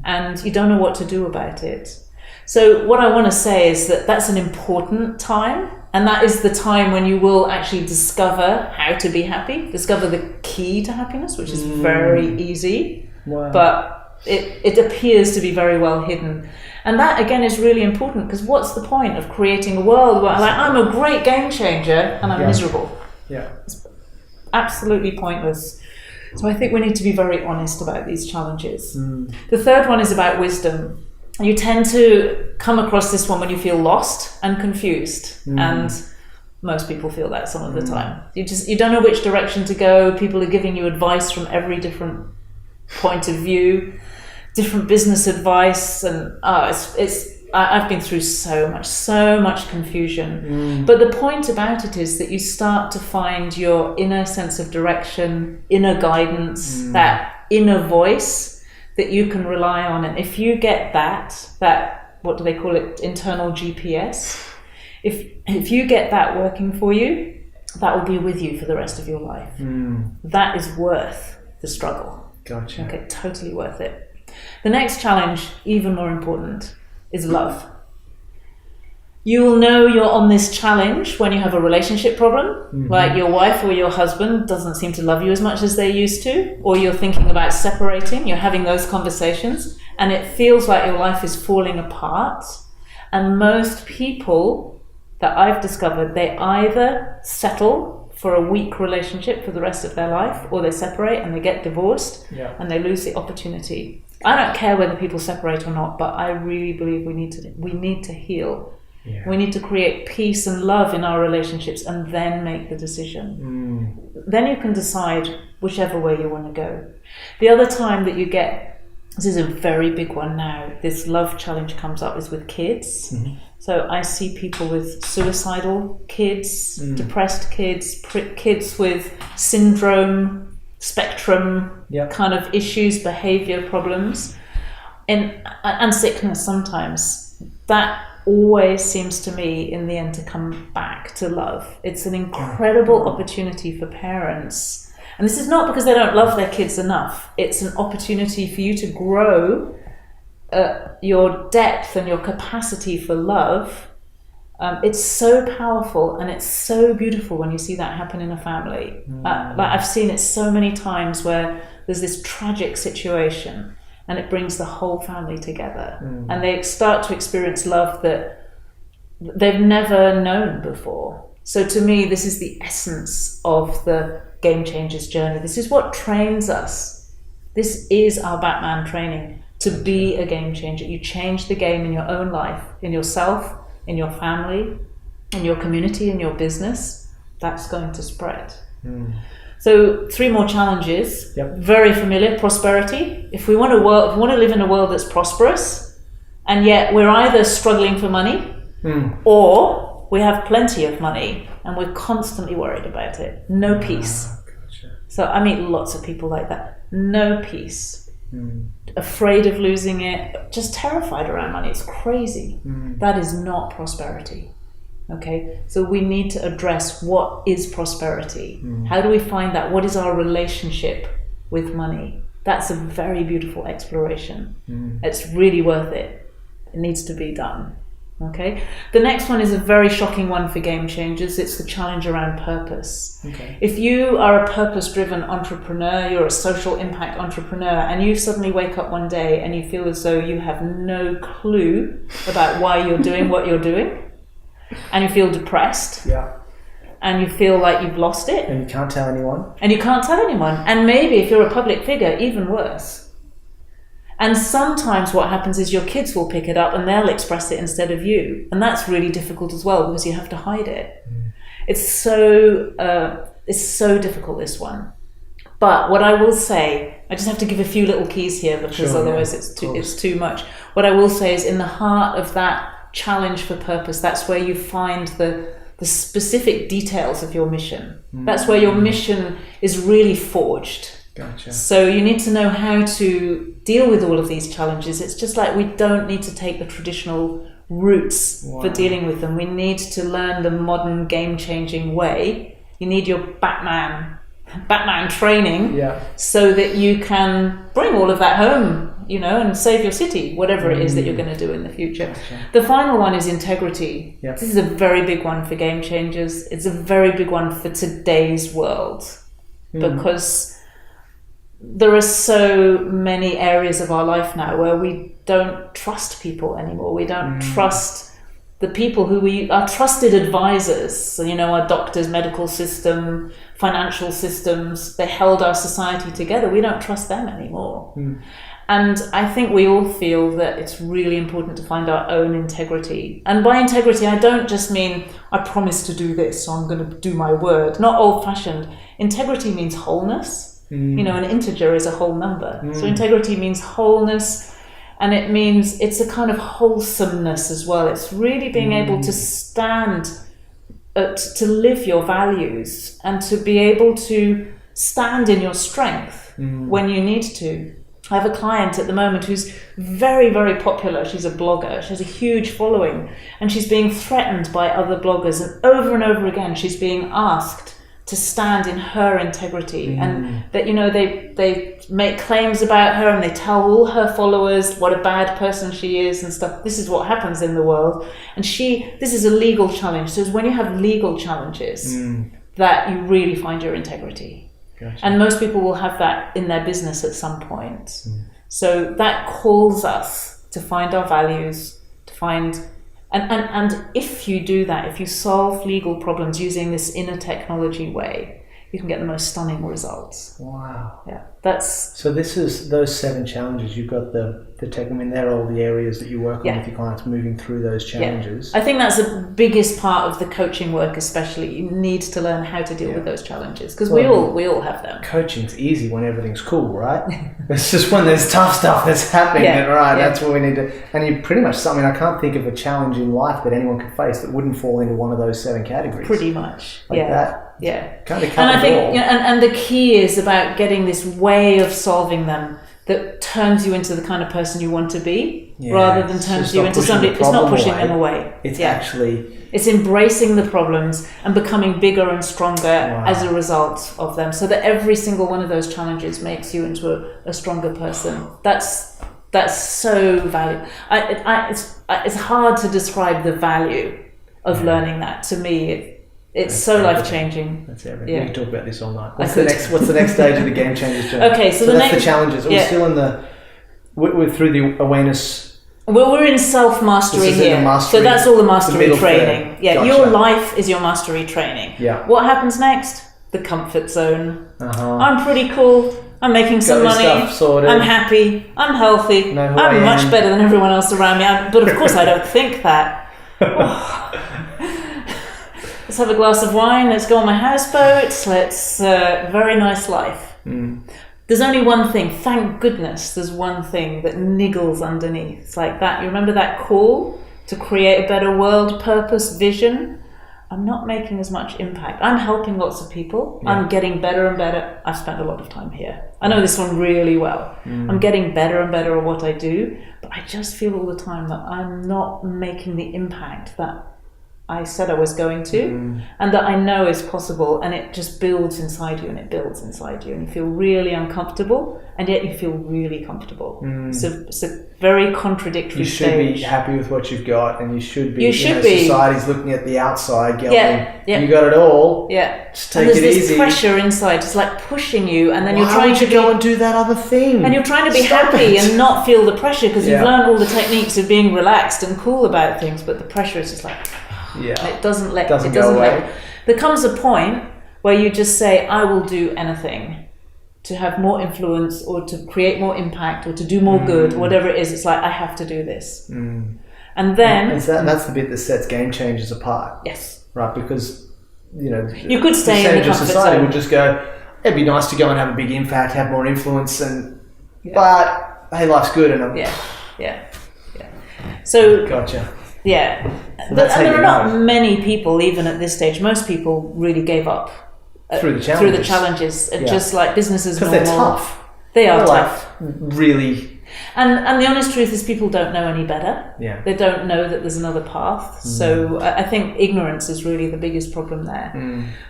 Speaker 2: and you don't know what to do about it. So what I want to say is that that's an important time, and that is the time when you will actually discover how to be happy, discover the key to happiness, which is very easy, but it appears to be very well hidden. And that, again, is really important, because what's the point of creating a world where I'm a great game changer and I'm miserable? It's absolutely pointless. So I think we need to be very honest about these challenges. The third one is about wisdom. You tend to come across this one when you feel lost and confused. And most people feel that some of the time. You don't know which direction to go. People are giving you advice from every different point of view, different business advice, and I've been through so much confusion. But the point about it is that you start to find your inner sense of direction, inner guidance, that inner voice that you can rely on. And if you get that what do they call it, internal GPS, if you get that working for you, that will be with you for the rest of your life. That is worth the struggle. Okay, totally worth it. The next challenge, even more important, is love. You will know you're on this challenge when you have a relationship problem, like your wife or your husband doesn't seem to love you as much as they used to, or you're thinking about separating, you're having those conversations, and it feels like your life is falling apart. And most people that I've discovered, they either settle for a weak relationship for the rest of their life, or they separate and they get divorced and they lose the opportunity. I don't care whether people separate or not, but I really believe we need to heal. We need to create peace and love in our relationships, and then make the decision. Then you can decide whichever way you want to go. The other time that you get, this is a very big one now, this love challenge comes up, is with kids. So I see people with suicidal kids, depressed kids, kids with syndrome, spectrum kind of issues, behavior problems, and sickness sometimes. That always seems to me in the end to come back to love. It's an incredible opportunity for parents, and this is not because they don't love their kids enough. It's an opportunity for you to grow your depth and your capacity for love, It's so powerful and it's so beautiful when you see that happen in a family. Like I've seen it so many times where there's this tragic situation and it brings the whole family together, and they start to experience love that they've never known before. So to me, this is the essence of the Game Changers journey. This is what trains us. This is our Batman training, to be a game changer. You change the game in your own life, in yourself, in your family, in your community, in your business. That's going to spread. So 3 more challenges.
Speaker 1: Yep.
Speaker 2: Very familiar. Prosperity. If we want to live in a world that's prosperous, and yet we're either struggling for money or we have plenty of money and we're constantly worried about it. No peace.
Speaker 1: Gotcha.
Speaker 2: So I meet lots of people like that. No peace. Afraid of losing it, just terrified around money. It's crazy. That is not prosperity. Okay, so we need to address what is prosperity. How do we find that? What is our relationship with money? That's a very beautiful exploration. It's really worth it. It needs to be done. Okay, the next one is a very shocking one for game changers. It's the challenge around purpose.
Speaker 1: Okay.
Speaker 2: If you are a purpose-driven entrepreneur, you're a social impact entrepreneur, and you suddenly wake up one day and you feel as though you have no clue about why you're doing what you're doing, and you feel depressed, and you feel like you've lost it,
Speaker 1: and you can't tell anyone,
Speaker 2: and maybe if you're a public figure, even worse. And sometimes what happens is your kids will pick it up and they'll express it instead of you. And that's really difficult as well because you have to hide it. It's so difficult, this one. But what I will say, I just have to give a few little keys here because otherwise it's too much. What I will say is in the heart of that challenge for purpose, that's where you find the specific details of your mission. That's where your mission is really forged.
Speaker 1: Gotcha.
Speaker 2: So you need to know how to deal with all of these challenges. It's just like we don't need to take the traditional routes for dealing with them. We need to learn the modern game-changing way. You need your Batman training so that you can bring all of that home, and save your city, whatever it is that you're going to do in the future.
Speaker 1: Gotcha.
Speaker 2: The final one is integrity.
Speaker 1: Yep.
Speaker 2: This is a very big one for game changers. It's a very big one for today's world because there are so many areas of our life now where we don't trust people anymore. We don't trust the people who are trusted advisors. Our doctors, medical system, financial systems, they held our society together. We don't trust them anymore. And I think we all feel that it's really important to find our own integrity. And by integrity, I don't just mean I promise to do this, so I'm going to do my word. Not old-fashioned. Integrity means wholeness. An integer is a whole number. So integrity means wholeness, and it means it's a kind of wholesomeness as well. It's really being able to stand, to live your values, and to be able to stand in your strength when you need to. I have a client at the moment who's very, very popular. She's a blogger. She has a huge following, and she's being threatened by other bloggers, and over again she's being asked to stand in her integrity, and that they make claims about her and they tell all her followers what a bad person she is and stuff. This is what happens in the world, and this is a legal challenge. So it's when you have legal challenges that you really find your integrity.
Speaker 1: Gotcha.
Speaker 2: And most people will have that in their business at some point. So that calls us to find our values, to find. And if you do that, if you solve legal problems using this inner technology way, you can get the most stunning results.
Speaker 1: Wow.
Speaker 2: Yeah,
Speaker 1: So this is those 7 challenges. You've got the tech. They're all the areas that you work on with your clients, moving through those challenges.
Speaker 2: I think that's the biggest part of the coaching work, especially. You need to learn how to deal with those challenges because we all have them.
Speaker 1: Coaching's easy when everything's cool, right? It's just when there's tough stuff that's happening, that's what we need to. And you pretty much I can't think of a challenge in life that anyone could face that wouldn't fall into one of those 7 categories.
Speaker 2: Pretty much,
Speaker 1: that.
Speaker 2: Yeah,
Speaker 1: kind of.
Speaker 2: And I think, and the key is about getting this way of solving them that turns you into the kind of person you want to be, rather than turns you into somebody. It's not pushing them away.
Speaker 1: It's actually.
Speaker 2: It's embracing the problems and becoming bigger and stronger as a result of them, so that every single one of those challenges makes you into a stronger person. That's so valuable. It's hard to describe the value of learning that. To me, it's so life-changing.
Speaker 1: That's everything.
Speaker 2: Yeah.
Speaker 1: We can talk about this all night. What's the next stage of the Game Changers journey?
Speaker 2: Okay, so
Speaker 1: that's the challenges. We're still in we're through the awareness.
Speaker 2: Well, we're in self-mastery here. So that's all the mastery training. Yeah,
Speaker 1: gotcha.
Speaker 2: Your life is your mastery training.
Speaker 1: Yeah.
Speaker 2: What happens next? The comfort zone.
Speaker 1: Uh-huh.
Speaker 2: I'm pretty cool. I'm making some money.
Speaker 1: Stuff sorted.
Speaker 2: I'm happy. I'm healthy. I'm much better than everyone else around me. But of course, I don't think that. Let's have a glass of wine. Let's go on my houseboat. Let's very nice life. There's only one thing. Thank goodness, there's one thing that niggles underneath. It's like that. You remember that call to create a better world, purpose, vision? I'm not making as much impact. I'm helping lots of people. Yeah. I'm getting better and better. I've spent a lot of time here. I know this one really well. I'm getting better and better at what I do, but I just feel all the time that I'm not making the impact that I said I was going to, and that I know is possible, and it just builds inside you, and it builds inside you, and you feel really uncomfortable, and yet you feel really comfortable. So it's a very contradictory
Speaker 1: stage. You should be happy with what you've got, and you should be. Society's looking at the outside, going, "You got it all. Just take it easy."
Speaker 2: There's this pressure inside. It's like pushing you, and then you're trying to
Speaker 1: go and do that other thing,
Speaker 2: and you're trying to be happy and not feel the pressure because you've learned all the techniques of being relaxed and cool about things, but the pressure is just like. It doesn't go away. There comes a point where you just say, I will do anything to have more influence or to create more impact or to do more good, whatever it is. It's like, I have to do this. And then...
Speaker 1: that's the bit that sets Game Changers apart.
Speaker 2: Yes.
Speaker 1: Right, because,
Speaker 2: you could stay in the comfort
Speaker 1: society
Speaker 2: zone.
Speaker 1: would just go, it'd be nice to go and have a big impact, have more influence, but, hey, life's good. And
Speaker 2: So...
Speaker 1: Gotcha.
Speaker 2: Yeah,
Speaker 1: so
Speaker 2: and there are not many people, even at this stage. Most people really gave up
Speaker 1: through the challenges.
Speaker 2: Just like businesses normal.
Speaker 1: Because they're tough.
Speaker 2: They are tough.
Speaker 1: Really.
Speaker 2: And the honest truth is people don't know any better.
Speaker 1: Yeah.
Speaker 2: They don't know that there's another path. So I think ignorance is really the biggest problem there.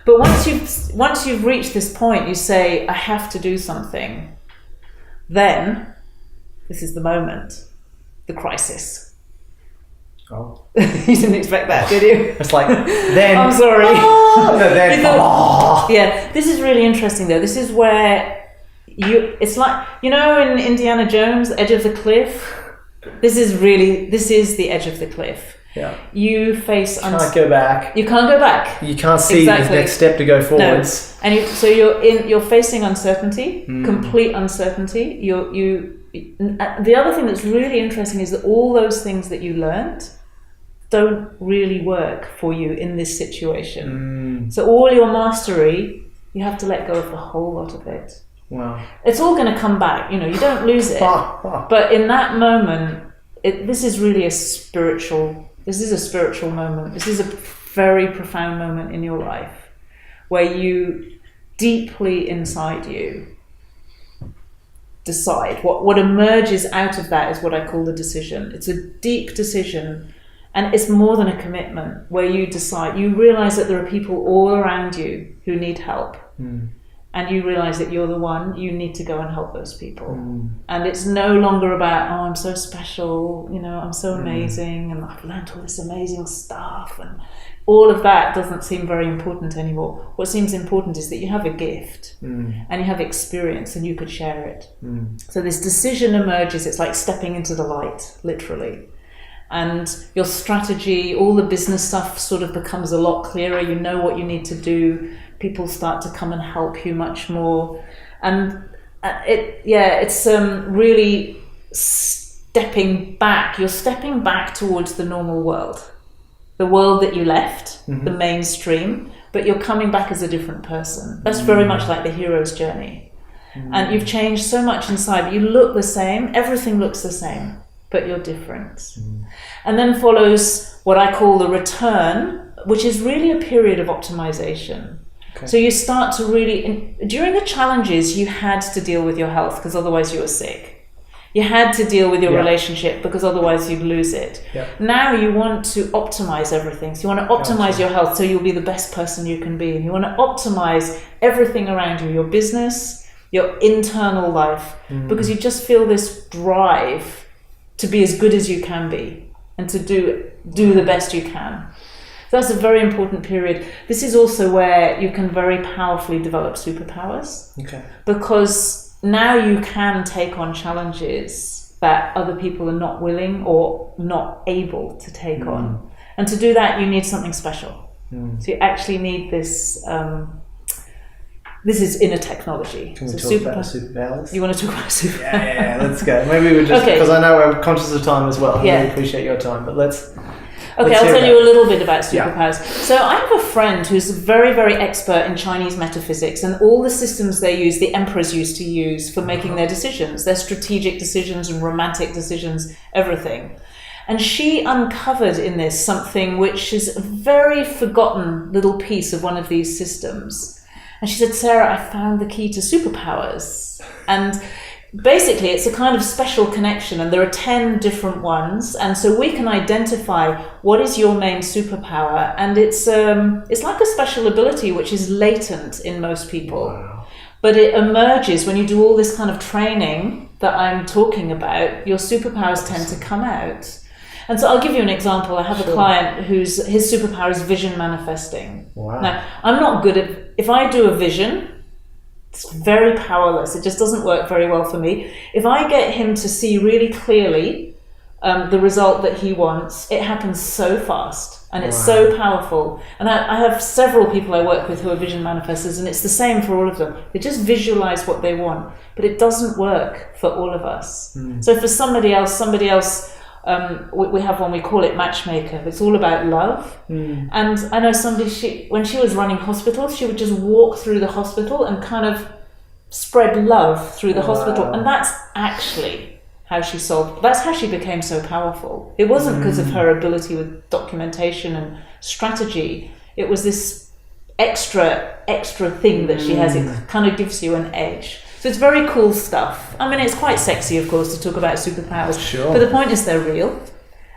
Speaker 2: But once you've reached this point, you say, I have to do something. Then, this is the moment, the crisis.
Speaker 1: Oh.
Speaker 2: You didn't expect that, did you?
Speaker 1: It's like, then...
Speaker 2: I'm sorry.
Speaker 1: Then...
Speaker 2: Yeah, this is really interesting though. This is where it's like, in Indiana Jones, the edge of the cliff? This is the edge of the cliff.
Speaker 1: Yeah.
Speaker 2: You face...
Speaker 1: You can't go back.
Speaker 2: You can't go back.
Speaker 1: You can't see the next step to go forwards.
Speaker 2: No. And you're facing uncertainty, complete uncertainty. The other thing that's really interesting is that all those things that you learned don't really work for you in this situation. So all your mastery, you have to let go of a whole lot of it.
Speaker 1: Wow.
Speaker 2: It's all going to come back. You don't lose it. But in that moment, this is a spiritual moment. This is a very profound moment in your life where you deeply inside you decide. What emerges out of that is what I call the decision. It's a deep decision, and it's more than a commitment, where you decide, you realize that there are people all around you who need help, and you realize that you're the one, you need to go and help those people. And it's no longer about, I'm so special, I'm so amazing, and I've learned all this amazing stuff, and all of that doesn't seem very important anymore. What seems important is that you have a gift and you have experience and you could share it. So this decision emerges. It's like stepping into the light, literally. And your strategy, all the business stuff sort of becomes a lot clearer. You know what you need to do. People start to come and help you much more. And it's really stepping back. You're stepping back towards the normal world. The world that you left, the mainstream, but you're coming back as a different person. That's very much like the hero's journey. And you've changed so much inside, but you look the same, everything looks the same, but you're different. And then follows what I call the return, which is really a period of optimization. Okay. So you start to during the challenges, you had to deal with your health because otherwise you were sick. You had to deal with your relationship because otherwise you'd lose it. Now you want to optimize everything. So you want to optimize your health so you'll be the best person you can be. And you want to optimize everything around you, your business, your internal life, because you just feel this drive to be as good as you can be and to do the best you can. So that's a very important period. This is also where you can very powerfully develop superpowers.
Speaker 1: Okay.
Speaker 2: Because now you can take on challenges that other people are not willing or not able to take on. And to do that, you need something special. So you actually need this. This is inner technology.
Speaker 1: Can we talk about superpowers?
Speaker 2: You want to talk about superpowers?
Speaker 1: Yeah, let's go. Maybe we just, because I know we're conscious of time as well. I really appreciate your time, but let's
Speaker 2: I'll tell you a little bit about superpowers. So I have a friend who's very, very expert in Chinese metaphysics, and all the systems they use, the emperors used to use for making their decisions, their strategic decisions and romantic decisions, everything. And she uncovered in this something which is a very forgotten little piece of one of these systems. And she said, Sarah, I found the key to superpowers. And basically, it's a kind of special connection, and there are 10 different ones. And so we can identify what is your main superpower. And it's like a special ability which is latent in most people. Wow. But it emerges when you do all this kind of training that I'm talking about. Your superpowers tend to come out. And so I'll give you an example. I have a client his superpower is vision manifesting.
Speaker 1: Wow.
Speaker 2: Now, I'm not good at, if I do a vision, it's very powerless. It just doesn't work very well for me. If I get him to see really clearly the result that he wants, it happens so fast and it's so powerful. And I have several people I work with who are vision manifestors, and it's the same for all of them. They just visualize what they want, but it doesn't work for all of us. So for somebody else, we have one, we call it Matchmaker. It's all about love. And I know somebody, when she was running hospitals, she would just walk through the hospital and kind of spread love through the hospital. And that's actually how that's how she became so powerful. It wasn't because of her ability with documentation and strategy. It was this extra thing that she has. It kind of gives you an edge. So it's very cool stuff. I mean, it's quite sexy, of course, to talk about superpowers.
Speaker 1: Sure.
Speaker 2: But the point is they're real,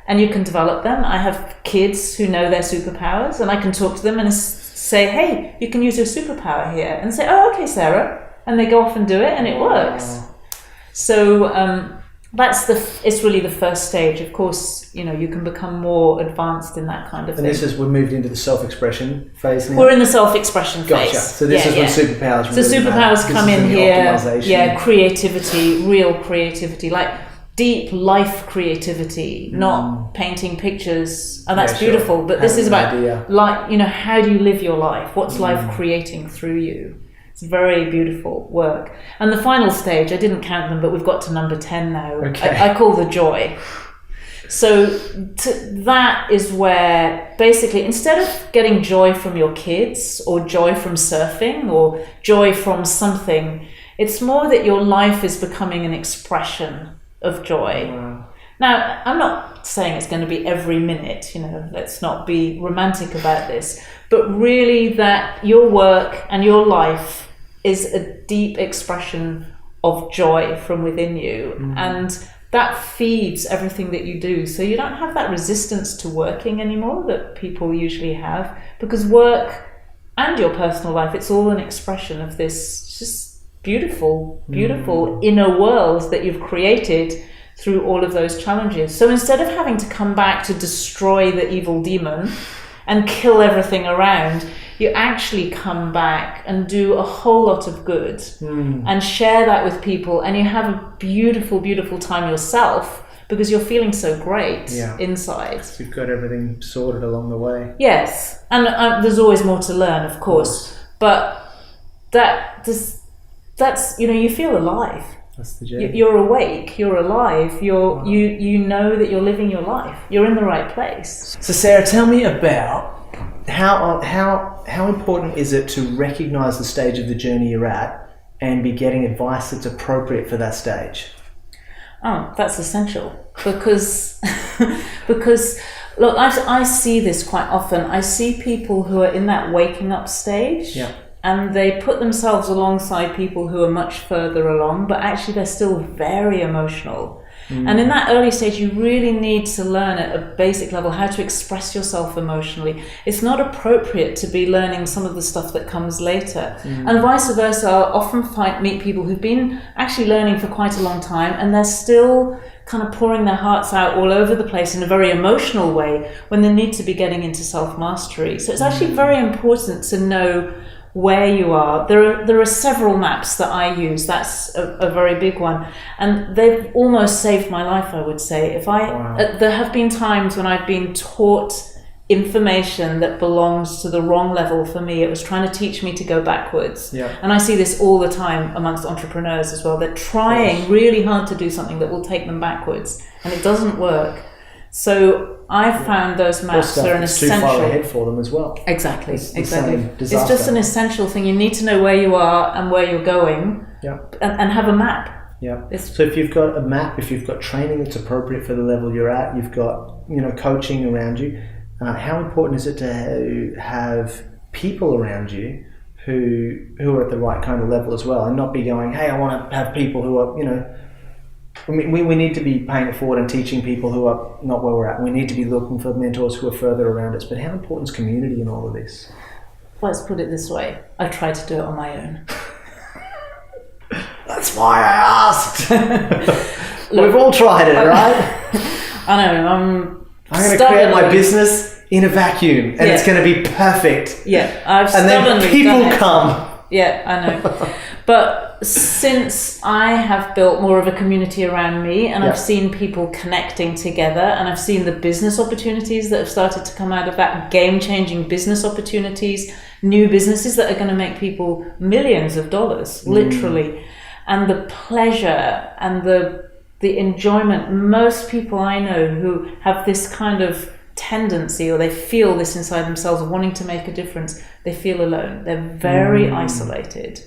Speaker 2: and you can develop them. I have kids who know their superpowers, and I can talk to them and say, hey, you can use your superpower here. And say, oh, okay, Sarah. And they go off and do it, and it works. So it's really the first stage. Of course, you can become more advanced in that kind of thing.
Speaker 1: And we've moved into the self-expression phase now?
Speaker 2: We're in the self-expression phase.
Speaker 1: Gotcha. So this is when superpowers really
Speaker 2: superpowers come in here.
Speaker 1: Optimization.
Speaker 2: Creativity, real creativity, like deep life creativity, not painting pictures. And that's beautiful. But this is about how do you live your life? What's life creating through you? It's very beautiful work. And the final stage, I didn't count them, but we've got to number 10 now.
Speaker 1: Okay.
Speaker 2: I call the joy. So that is where basically, instead of getting joy from your kids or joy from surfing or joy from something, it's more that your life is becoming an expression of joy. Wow. Now, I'm not saying it's going to be every minute, let's not be romantic about this, but really that your work and your life is a deep expression of joy from within you. And that feeds everything that you do. So you don't have that resistance to working anymore that people usually have, because work and your personal life, it's all an expression of this just beautiful inner world that you've created through all of those challenges. So instead of having to come back to destroy the evil demon and kill everything around, you actually come back and do a whole lot of good and share that with people, and you have a beautiful, beautiful time yourself because you're feeling so great inside.
Speaker 1: You've got everything sorted along the way.
Speaker 2: Yes, and there's always more to learn, of course, but that's you feel alive.
Speaker 1: That's the journey.
Speaker 2: You're awake, you're alive, you know that you're living your life. You're in the right place.
Speaker 1: So Sarah, tell me about how important is it to recognise the stage of the journey you're at and be getting advice that's appropriate for that stage?
Speaker 2: Oh, that's essential because look, I see this quite often. I see people who are in that waking up stage. Yeah. And they put themselves alongside people who are much further along, but actually they're still very emotional. And in that early stage, you really need to learn at a basic level how to express yourself emotionally. It's not appropriate to be learning some of the stuff that comes later. And vice versa, I often meet people who've been actually learning for quite a long time, and they're still kind of pouring their hearts out all over the place in a very emotional way when they need to be getting into self-mastery. So it's actually very important to know where you are. There are several maps that I use. That's a very big one, and they've almost saved my life, I would say. There have been times when I've been taught information that belongs to the wrong level for me. It was trying to teach me to go backwards.
Speaker 1: Yeah.
Speaker 2: And I see this all the time amongst entrepreneurs as well. They're trying really hard to do something that will take them backwards, and it doesn't work. So I've found those maps are an essential.
Speaker 1: Too far ahead for them as well.
Speaker 2: Exactly.
Speaker 1: It's
Speaker 2: just an essential thing. You need to know where you are and where you're going.
Speaker 1: Yeah.
Speaker 2: And have a map.
Speaker 1: Yeah. So if you've got a map, if you've got training that's appropriate for the level you're at, you've got coaching around you. How important is it to have people around you who are at the right kind of level as well, and not be going, hey, I want to have people who are, we need to be paying it forward and teaching people who are not where we're at. We need to be looking for mentors who are further around us. But how important is community in all of this?
Speaker 2: Let's put it this way. I try to do it on my own.
Speaker 1: That's why I asked. We've all tried it, right?
Speaker 2: I know. I'm
Speaker 1: going to create my business in a vacuum, and it's going to be perfect.
Speaker 2: Yeah, I've
Speaker 1: and then people come.
Speaker 2: Yeah, I know. But since I have built more of a community around me, and I've seen people connecting together, and I've seen the business opportunities that have started to come out of that, game-changing business opportunities, new businesses that are going to make people millions of dollars, literally, and the pleasure and the enjoyment. Most people I know who have this kind of tendency, or they feel this inside themselves of wanting to make a difference, they feel alone. They're very isolated,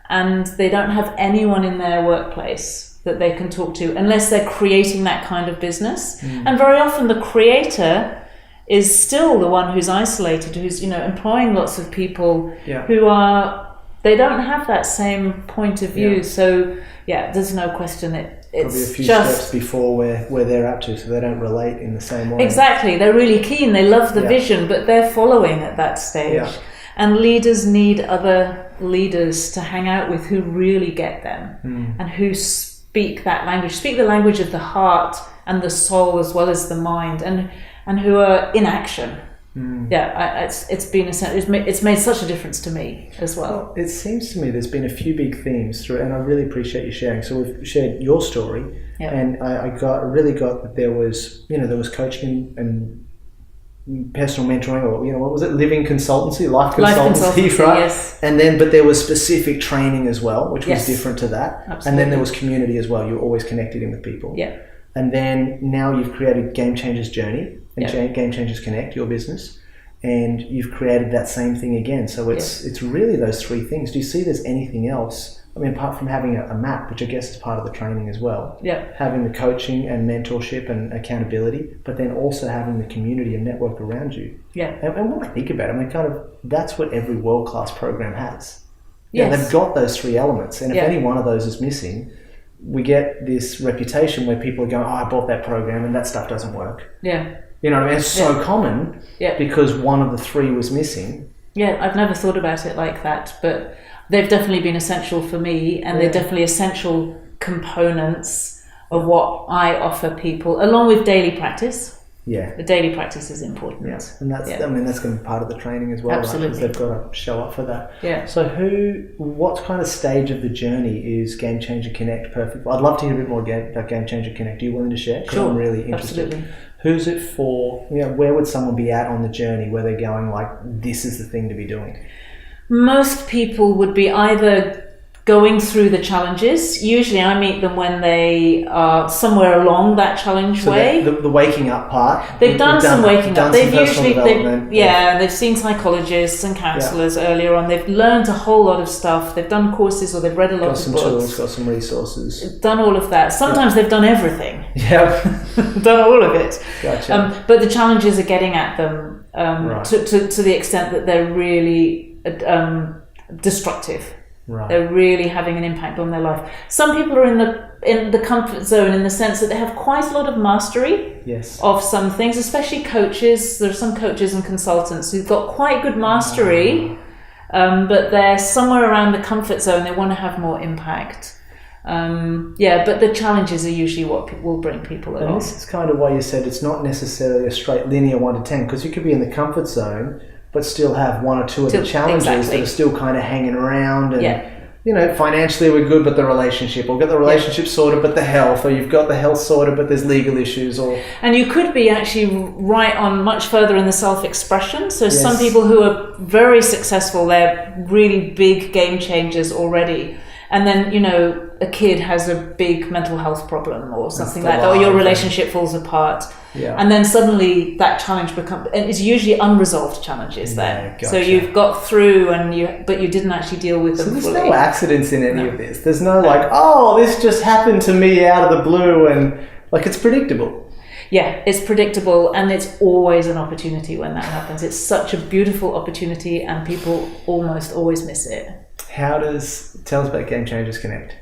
Speaker 2: and they don't have anyone in their workplace that they can talk to unless they're creating that kind of business. And very often the creator is still the one who's isolated, who's employing lots of people who they don't have that same point of view. So there's no question it's
Speaker 1: probably a few
Speaker 2: just
Speaker 1: steps before where they're up to, so they don't relate in the same way.
Speaker 2: Exactly. They're really keen, they love the vision, but they're following at that stage. And leaders need other leaders to hang out with who really get them and who speak that language, speak the language of the heart and the soul as well as the mind, and who are in action. It's been it's made such a difference to me as well.
Speaker 1: It seems to me there's been a few big themes through, and I really appreciate you sharing. So we've shared your story, and I really got that there was coaching and personal mentoring, or what was it, life consultancy, right?
Speaker 2: Yes.
Speaker 1: And then but there was specific training as well, which was different to that.
Speaker 2: Absolutely.
Speaker 1: And then there was community as well. You were always connected in with people. And then now you've created Gamechangers Journey and Gamechangers Connect, your business, and you've created that same thing again. So it's really those three things. Do you see there's anything else? I mean, apart from having a map, which I guess is part of the training as well, having the coaching and mentorship and accountability, but then also having the community and network around you. And when I think about it, I mean, that's what every world-class program has. They've got those three elements, and if any one of those is missing, we get this reputation where people are going, I bought that program and that stuff doesn't work. You know what I mean? It's so common because one of the three was missing.
Speaker 2: I've never thought about it like that, but they've definitely been essential for me, and they're definitely essential components of what I offer people, along with daily practice. The daily practice is important.
Speaker 1: And that's I mean, that's going to be part of the training as well.
Speaker 2: Absolutely.
Speaker 1: Right? Because they've got to show up for that. So what kind of stage of the journey is Gamechanger Connect perfect for? I'd love to hear a bit more about Gamechanger Connect. Are you willing to share? Because I'm really interested.
Speaker 2: Absolutely.
Speaker 1: Who's it for? Where would someone be at on the journey where they're going like, this is the thing to be doing?
Speaker 2: Most people would be either going through the challenges. Usually I meet them when they are somewhere along that challenge way.
Speaker 1: The waking up part.
Speaker 2: They've done some waking up. They've usually
Speaker 1: they've
Speaker 2: seen psychologists and counsellors earlier on. They've learned a whole lot of stuff. They've done courses, or they've read a lot of books. Got some tools,
Speaker 1: got some resources.
Speaker 2: Done all of that. Sometimes they've done everything.
Speaker 1: Done
Speaker 2: all of it.
Speaker 1: Gotcha.
Speaker 2: But the challenges are getting at them to the extent that they're really destructive. They're really having an impact on their life. Some people are in the comfort zone in the sense that they have quite a lot of mastery of some things, especially coaches. There are some coaches and consultants who've got quite good mastery, but they're somewhere around the comfort zone. They want to have more impact. But the challenges are usually what will bring people along.
Speaker 1: And this is kind of why you said it's not necessarily a straight linear 1 to 10, because you could be in the comfort zone but still have one or two of the challenges that are still kind of hanging around. And financially we're good, but the relationship, or get the relationship sorted, but the health, or you've got the health sorted, but there's legal issues,
Speaker 2: and you could be actually right on much further in the self-expression. So some people who are very successful, they're really big game changers already. And then, a kid has a big mental health problem or something like that, or your relationship falls apart.
Speaker 1: Yeah.
Speaker 2: And then suddenly that challenge becomes, and it's usually unresolved challenges then.
Speaker 1: Gotcha.
Speaker 2: So you've got through but you didn't actually deal with them fully.
Speaker 1: So there's no accidents in any of this. There's no this just happened to me out of the blue, and it's predictable.
Speaker 2: Yeah, it's predictable, and it's always an opportunity when that happens. It's such a beautiful opportunity, and people almost always miss it.
Speaker 1: Tell us about Gamechangers Connect.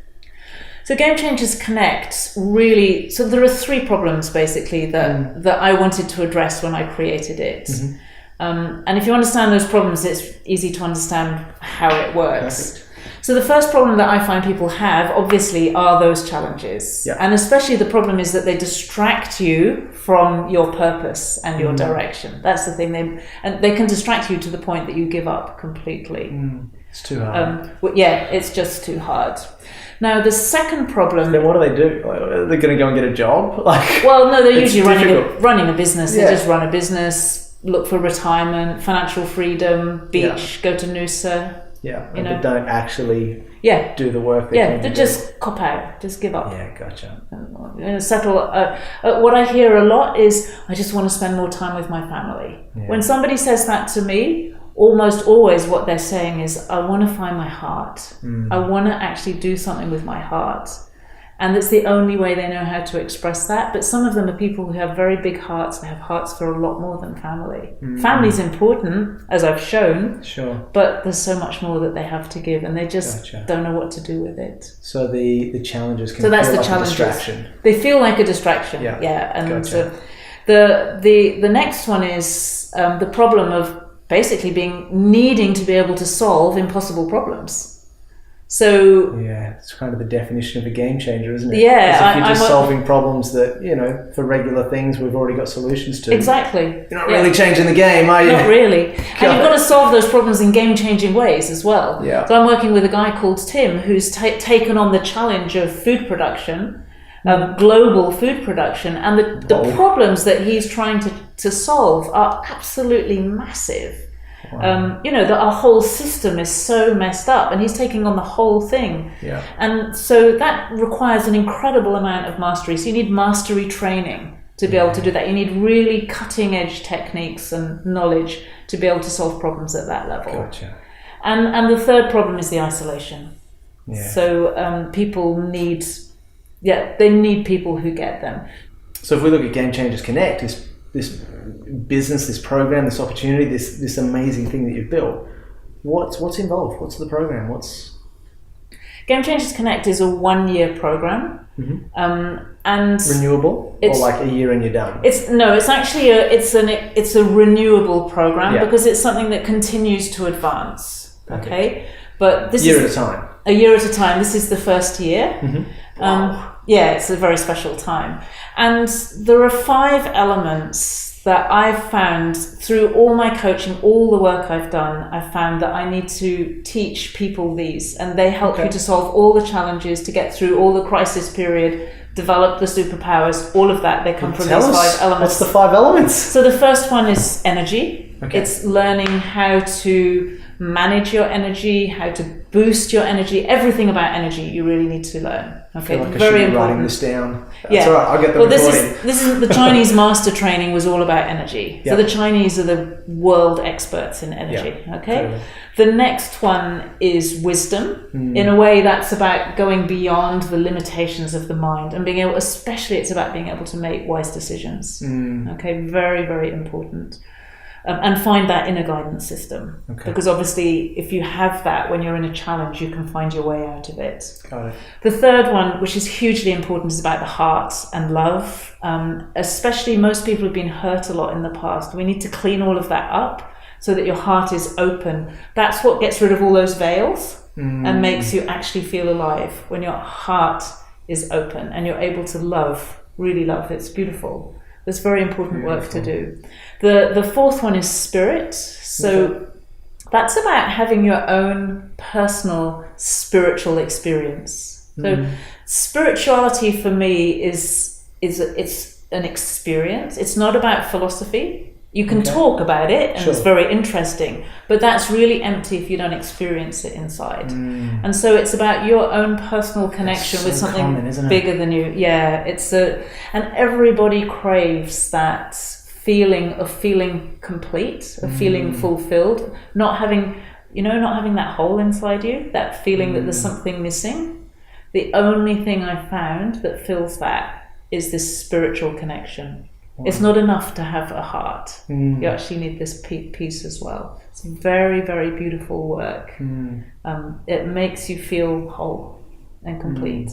Speaker 2: So Gamechangers Connect really, so there are 3 problems basically that I wanted to address when I created it. Mm-hmm. And if you understand those problems, it's easy to understand how it works.
Speaker 1: Perfect.
Speaker 2: So the first problem that I find people have, obviously, are those challenges. Yeah. And especially the problem is that they distract you from your purpose and your direction. That's the thing. They can distract you to the point that you give up completely.
Speaker 1: It's too hard.
Speaker 2: It's just too hard. Now, the second problem...
Speaker 1: Then what do they do? Are they going to go and get a job?
Speaker 2: They're usually running a business. They just run a business, look for retirement, financial freedom, beach, go to Noosa.
Speaker 1: Yeah, they don't actually do the work
Speaker 2: they just cop out, just give up.
Speaker 1: Yeah, gotcha.
Speaker 2: Settle. What I hear a lot is, I just want to spend more time with my family. Yeah. When somebody says that to me, almost always what they're saying is, I want to find my heart. I want to actually do something with my heart. And it's the only way they know how to express that. But some of them are people who have very big hearts. They have hearts for a lot more than family. Family's important, as I've shown.
Speaker 1: Sure.
Speaker 2: But there's so much more that they have to give, and they just don't know what to do with it.
Speaker 1: So the challenges can
Speaker 2: feel like
Speaker 1: a distraction.
Speaker 2: They feel like a distraction.
Speaker 1: Yeah.
Speaker 2: And the next one is the problem of basically needing to be able to solve impossible problems. So
Speaker 1: it's kind of the definition of a game changer, isn't it?
Speaker 2: Yeah,
Speaker 1: if you're just solving problems that for regular things we've already got solutions to.
Speaker 2: Exactly.
Speaker 1: You're not really changing the game, are you?
Speaker 2: Not really. And you've got to solve those problems in game-changing ways as well.
Speaker 1: Yeah.
Speaker 2: So I'm working with a guy called Tim who's taken on the challenge of food production, global food production, and the problems that he's trying to solve are absolutely massive. Wow. That our whole system is so messed up, and he's taking on the whole thing.
Speaker 1: Yeah.
Speaker 2: And so that requires an incredible amount of mastery. So you need mastery training to be able to do that. You need really cutting edge techniques and knowledge to be able to solve problems at that level.
Speaker 1: Gotcha.
Speaker 2: And the third problem is the isolation.
Speaker 1: Yeah.
Speaker 2: So people need people who get them.
Speaker 1: So if we look at Gamechangers Connect, this business, this program, this opportunity, this amazing thing that you've built, what's involved? What's the program?
Speaker 2: Gamechangers Connect is a 1-year program, and
Speaker 1: renewable, or like a year and you're done.
Speaker 2: It's actually it's a renewable program because it's something that continues to advance. Okay, but this
Speaker 1: a year at a time. This is the first year. Wow.
Speaker 2: It's a very special time. And there are 5 elements that I've found through all my coaching, all the work I've done. I've found that I need to teach people these, and they help you to solve all the challenges, to get through all the crisis period, develop the superpowers, all of that. They come from these 5 elements.
Speaker 1: What's the 5 elements?
Speaker 2: So the first one is energy.
Speaker 1: Okay.
Speaker 2: It's learning how to manage your energy, how to boost your energy. Everything about energy you really need to learn. Okay,
Speaker 1: I feel like
Speaker 2: very
Speaker 1: I should be
Speaker 2: important.
Speaker 1: writing this down. That's all right. I'll get the recording.
Speaker 2: This is the Chinese master training was all about energy. So the Chinese are the world experts in energy. Okay.
Speaker 1: Totally.
Speaker 2: The next one is wisdom. In a way, that's about going beyond the limitations of the mind and being able. Especially, it's about being able to make wise decisions. Okay, very, very important. And find that inner guidance system. Okay. Because obviously, if you have that when you're in a challenge, you can find your way out of it.
Speaker 1: Got it.
Speaker 2: The third one, which is hugely important, is about the heart and love. Especially, most people have been hurt a lot in the past. We need to clean all of that up so that your heart is open. That's what gets rid of all those veils. and makes you actually feel alive when your heart is open and you're able to love, really love. It's beautiful. There's very important work to do. The fourth one is spirit. So that's about having your own personal spiritual experience. So spirituality for me is it's an experience. It's not about philosophy. You can talk about it, and it's very interesting, but that's really empty if you don't experience it inside. And so it's about your own personal connection with something bigger than you. Yeah, and everybody craves that feeling of feeling complete, of feeling fulfilled, not having that hole inside you, that feeling that there's something missing. The only thing I found that fills that is this spiritual connection. It's not enough to have a heart. You actually need this piece as well. It's very, very beautiful work. It makes you feel whole and complete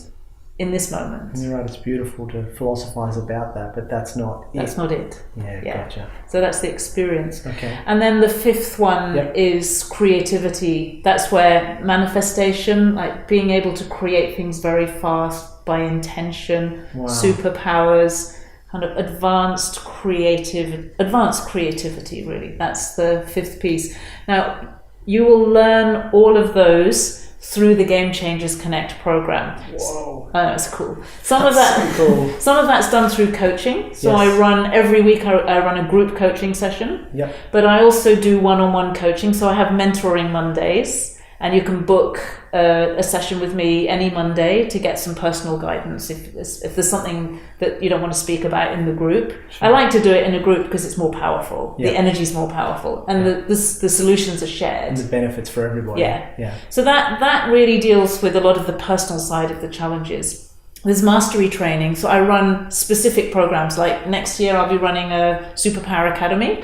Speaker 2: in this moment.
Speaker 1: And you're right, it's beautiful to philosophize about that, but that's not it.
Speaker 2: That's not it.
Speaker 1: Yeah, gotcha.
Speaker 2: So that's the experience.
Speaker 1: Okay.
Speaker 2: And then the fifth one is creativity. That's where manifestation, like being able to create things very fast by intention, superpowers, kind of advanced creativity, really. That's the fifth piece. Now, you will learn all of those through the Gamechangers Connect program.
Speaker 1: Whoa.
Speaker 2: It's cool. Some of that's done through coaching. So I run every week. I run a group coaching session. But I also do one-on-one coaching. So I have mentoring Mondays. And you can book a session with me any Monday to get some personal guidance if there's something that you don't want to speak about in the group. I like to do it in a group because it's more powerful. The energy's more powerful, and the solutions are shared.
Speaker 1: And the benefits for everybody.
Speaker 2: So that really deals with a lot of the personal side of the challenges. There's mastery training. So I run specific programs. Like next year, I'll be running a Superpower Academy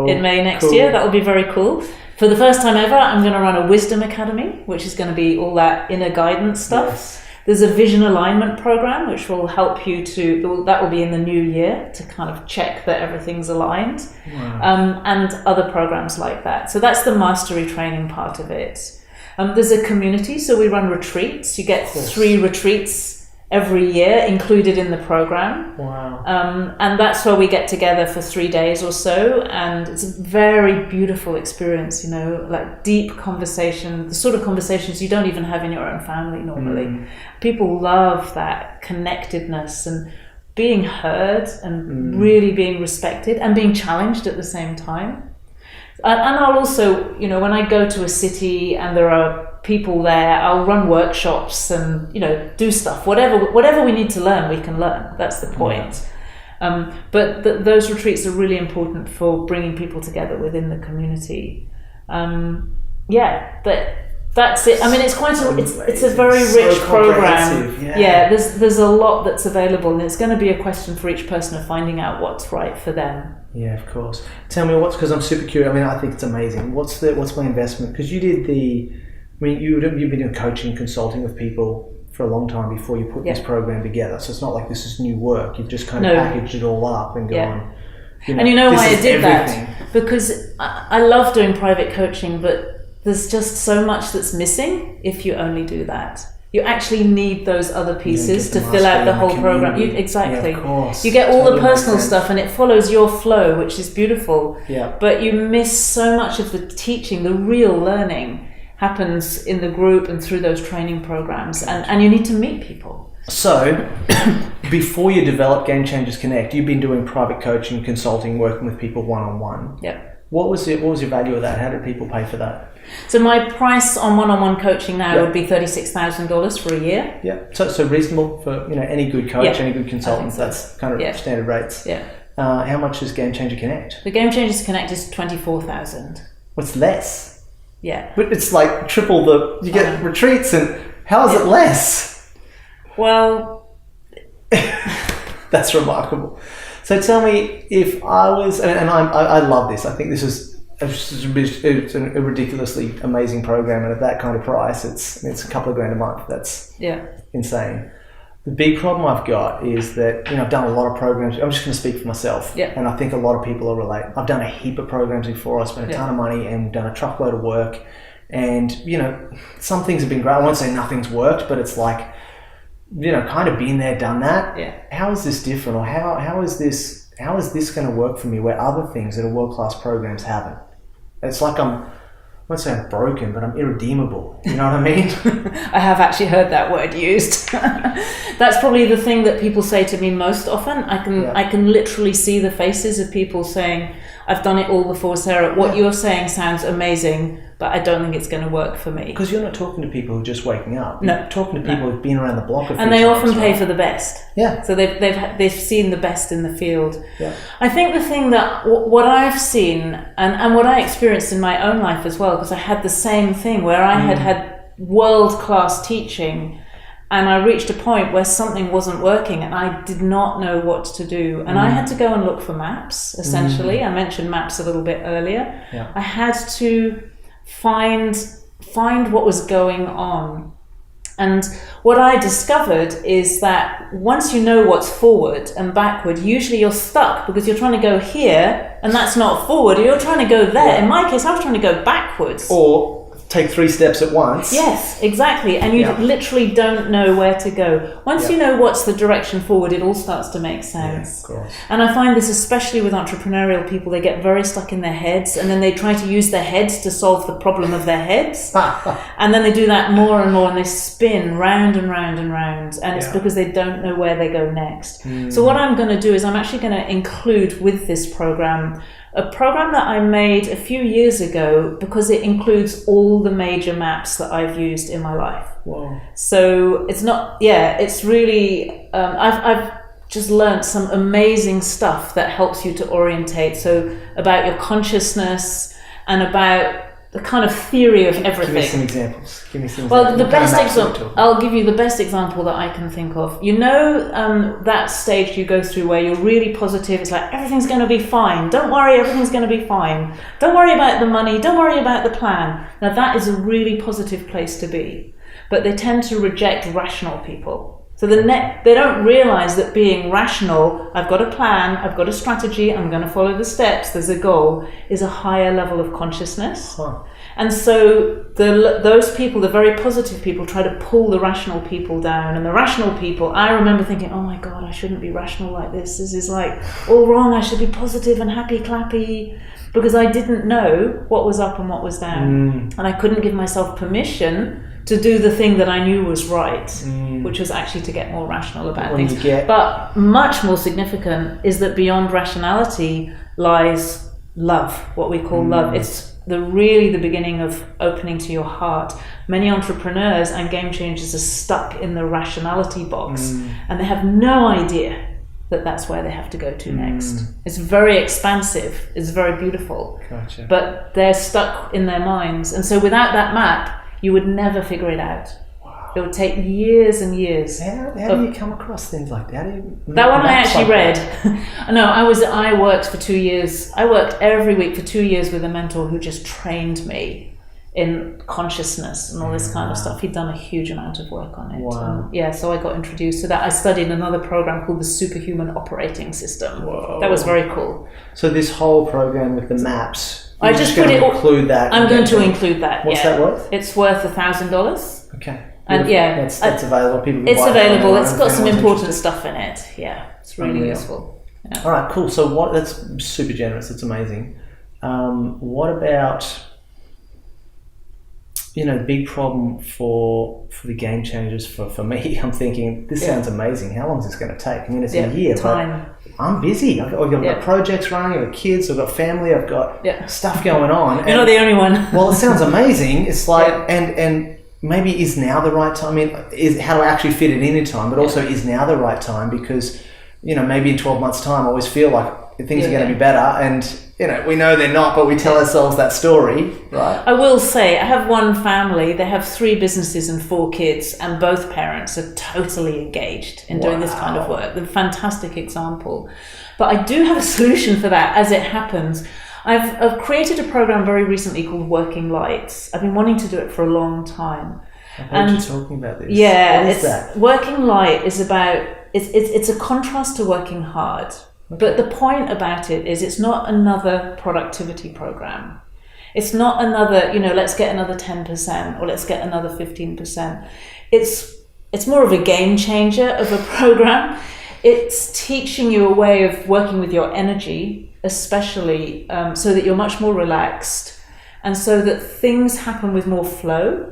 Speaker 2: in May next year. That will be very cool. For the first time ever, I'm going to run a Wisdom Academy, which is going to be all that inner guidance stuff. There's a Vision Alignment program, which will help you that will be in the new year to kind of check that everything's aligned, and other programs like that. So that's the mastery training part of it. There's a community, so we run retreats. You get 3 retreats every year included in the program. And that's where we get together for 3 days or so, and it's a very beautiful experience, like deep conversation, the sort of conversations you don't even have in your own family normally. People love that connectedness and being heard and really being respected and being challenged at the same time. And I'll also, when I go to a city and there are people there, I'll run workshops and do stuff. Whatever we need to learn, we can learn. That's the point. But those retreats are really important for bringing people together within the community. That's it. I mean, it's a very rich program. There's a lot that's available, and it's going to be a question for each person of finding out what's right for them.
Speaker 1: Yeah, of course. Tell me because I'm super curious. I mean, I think it's amazing. What's my investment? Because you did you've been doing coaching and consulting with people for a long time before you put this program together. So it's not like this is new work. You've just kind of packaged it all up and gone.
Speaker 2: And why I did that? Because I love doing private coaching, but there's just so much that's missing if you only do that. You actually need those other pieces to fill out the whole program. Exactly.
Speaker 1: Yeah, of course.
Speaker 2: You get all the personal stuff and it follows your flow, which is beautiful.
Speaker 1: Yeah.
Speaker 2: But you miss so much of the teaching, the real learning happens in the group and through those training programs, and you need to meet people.
Speaker 1: So, before you developed Gamechangers Connect, you've been doing private coaching, consulting, working with people one-on-one.
Speaker 2: Yep.
Speaker 1: What was your value of that? How did people pay for that?
Speaker 2: So my price on one-on-one coaching now would be $36,000 for a year.
Speaker 1: Yeah. So reasonable for any good coach, any good consultant. So. That's kind of standard rates.
Speaker 2: Yeah.
Speaker 1: How much is Gamechanger Connect?
Speaker 2: The Gamechangers Connect is $24,000.
Speaker 1: What's less?
Speaker 2: Yeah.
Speaker 1: But it's like triple you get retreats, and how is it less?
Speaker 2: Well,
Speaker 1: that's remarkable. So tell me, if I was, and I love this. I think this is it's a ridiculously amazing program, and at that kind of price, it's a couple of grand a month. That's insane. The big problem I've got is that I've done a lot of programs. I'm just going to speak for myself, and I think a lot of people will relate. I've done a heap of programs before. I spent a ton of money and done a truckload of work, And, some things have been great. I won't say nothing's worked, but it's like, kind of been there, done that.
Speaker 2: Yeah.
Speaker 1: How is this different? Or how is this going to work for me where other things that are world-class programs haven't? It's like I won't say I'm broken, but I'm irredeemable. You know what I mean?
Speaker 2: I have actually heard that word used. That's probably the thing that people say to me most often. I can literally see the faces of people saying, I've done it all before, Sarah. What you're saying sounds amazing, but I don't think it's going to work for me.
Speaker 1: Because you're not talking to people who are just waking up.
Speaker 2: No.
Speaker 1: You're talking to people who've been around the block a few times.
Speaker 2: And they often pay for the best.
Speaker 1: Yeah.
Speaker 2: So they've seen the best in the field.
Speaker 1: Yeah.
Speaker 2: I think the thing that what I've seen and what I experienced in my own life as well, because I had the same thing where I had world-class teaching, and I reached a point where something wasn't working and I did not know what to do. And I had to go and look for maps, essentially. I mentioned maps a little bit earlier.
Speaker 1: Yeah.
Speaker 2: I had to find what was going on. And what I discovered is that once you know what's forward and backward, usually you're stuck because you're trying to go here and that's not forward, or you're trying to go there. Yeah. In my case, I was trying to go backwards.
Speaker 1: Or take 3 steps at once.
Speaker 2: Yes, exactly. And you literally don't know where to go. Once you know what's the direction forward, it all starts to make sense.
Speaker 1: Yeah, of course.
Speaker 2: And I find this especially with entrepreneurial people, they get very stuck in their heads and then they try to use their heads to solve the problem of their heads. And then they do that more and more and they spin round and round and round. And it's because they don't know where they go next. So what I'm going to do is I'm actually going to include with this program a program that I made a few years ago because it includes all the major maps that I've used in my life.
Speaker 1: Wow.
Speaker 2: So it's really, I've just learned some amazing stuff that helps you to orientate. So about your consciousness and about the kind of theory of everything.
Speaker 1: Give me some examples.
Speaker 2: Well, the best example, I'll give you the best example that I can think of. That stage you go through where you're really positive. It's like, everything's going to be fine. Don't worry, everything's going to be fine. Don't worry about the money. Don't worry about the plan. Now, that is a really positive place to be. But they tend to reject rational people. So they don't realize that being rational, I've got a plan, I've got a strategy, I'm going to follow the steps, there's a goal, is a higher level of consciousness. Huh. And so those people, the very positive people, try to pull the rational people down. And the rational people, I remember thinking, oh my God, I shouldn't be rational like this. This is like all wrong. I should be positive and happy clappy. Because I didn't know what was up and what was down. And I couldn't give myself permission to do the thing that I knew was right, which was actually to get more rational about things. But much more significant is that beyond rationality lies love, what we call love. It's really the beginning of opening to your heart. Many entrepreneurs and game changers are stuck in the rationality box and they have no idea that that's where they have to go to next. It's very expansive, it's very beautiful, but they're stuck in their minds. And so without that map, you would never figure it out. Wow. It would take years and years.
Speaker 1: How do you come across things like that?
Speaker 2: That one I actually read. No, I worked for 2 years. I worked every week for 2 years with a mentor who just trained me in consciousness and all this kind of stuff. He'd done a huge amount of work on it.
Speaker 1: Wow.
Speaker 2: So I got introduced to that. I studied another program called the Superhuman Operating System.
Speaker 1: Whoa.
Speaker 2: That was very cool.
Speaker 1: So this whole program with the maps,
Speaker 2: I just put it.
Speaker 1: Include that.
Speaker 2: I'm going to include that.
Speaker 1: What's that worth?
Speaker 2: It's worth $1,000.
Speaker 1: Okay.
Speaker 2: And
Speaker 1: that's available. People can
Speaker 2: it's
Speaker 1: buy
Speaker 2: available.
Speaker 1: it
Speaker 2: It's got some important stuff in it. Yeah, it's really useful. Yeah.
Speaker 1: All right, cool. So that's super generous. It's amazing. What about the big problem for the game changers for me? I'm thinking this sounds amazing. How long is this going to take? I mean, it's a year.
Speaker 2: Time.
Speaker 1: I'm busy. I've got projects running. I've got kids. I've got family. I've got stuff going on.
Speaker 2: You're not the only one.
Speaker 1: Well, it sounds amazing. It's like and maybe is now the right time? I mean, how do I actually fit it in time? But also, is now the right time? Because maybe in 12 months' time, I always feel like things are going to be better, and we know they're not, but we tell ourselves that story, right?
Speaker 2: I will say, I have one family. They have 3 businesses and 4 kids, and both parents are totally engaged in doing this kind of work. They're a fantastic example. But I do have a solution for that as it happens. I've created a program very recently called Working Lights. I've been wanting to do it for a long time.
Speaker 1: I've heard you talking about this.
Speaker 2: Yeah,
Speaker 1: what is that?
Speaker 2: Working Light is about, it's a contrast to working hard. Okay. But the point about it is it's not another productivity program. It's not another, let's get another 10% or let's get another 15%. It's more of a game changer of a program. It's teaching you a way of working with your energy, especially so that you're much more relaxed and so that things happen with more flow.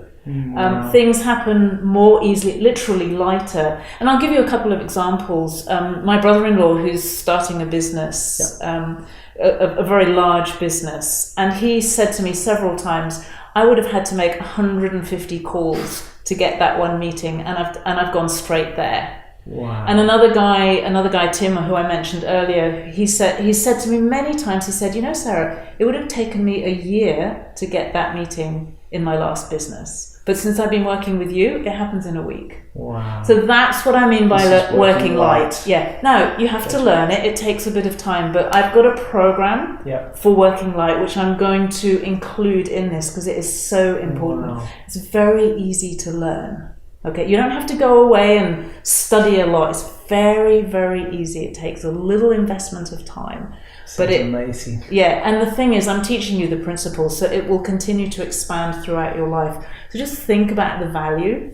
Speaker 2: Things happen more easily, literally lighter. And I'll give you a couple of examples. My brother-in-law, who's starting a business, a very large business, and he said to me several times, I would have had to make 150 calls to get that one meeting, and I've gone straight there.
Speaker 1: Wow.
Speaker 2: And another guy, Tim, who I mentioned earlier, he said to me many times, he said, Sarah, it would have taken me a year to get that meeting in my last business. But since I've been working with you, it happens in a week.
Speaker 1: Wow.
Speaker 2: So that's what I mean by working light.
Speaker 1: light.
Speaker 2: Yeah. Now, you have to learn it. It takes a bit of time. But I've got a program for working light, which I'm going to include in this because it is so important.
Speaker 1: Wow.
Speaker 2: It's very easy to learn. Okay, you don't have to go away and study a lot. It's very, very easy. It takes a little investment of time.
Speaker 1: But it's amazing.
Speaker 2: Yeah, and the thing is, I'm teaching you the principles, so it will continue to expand throughout your life. So just think about the value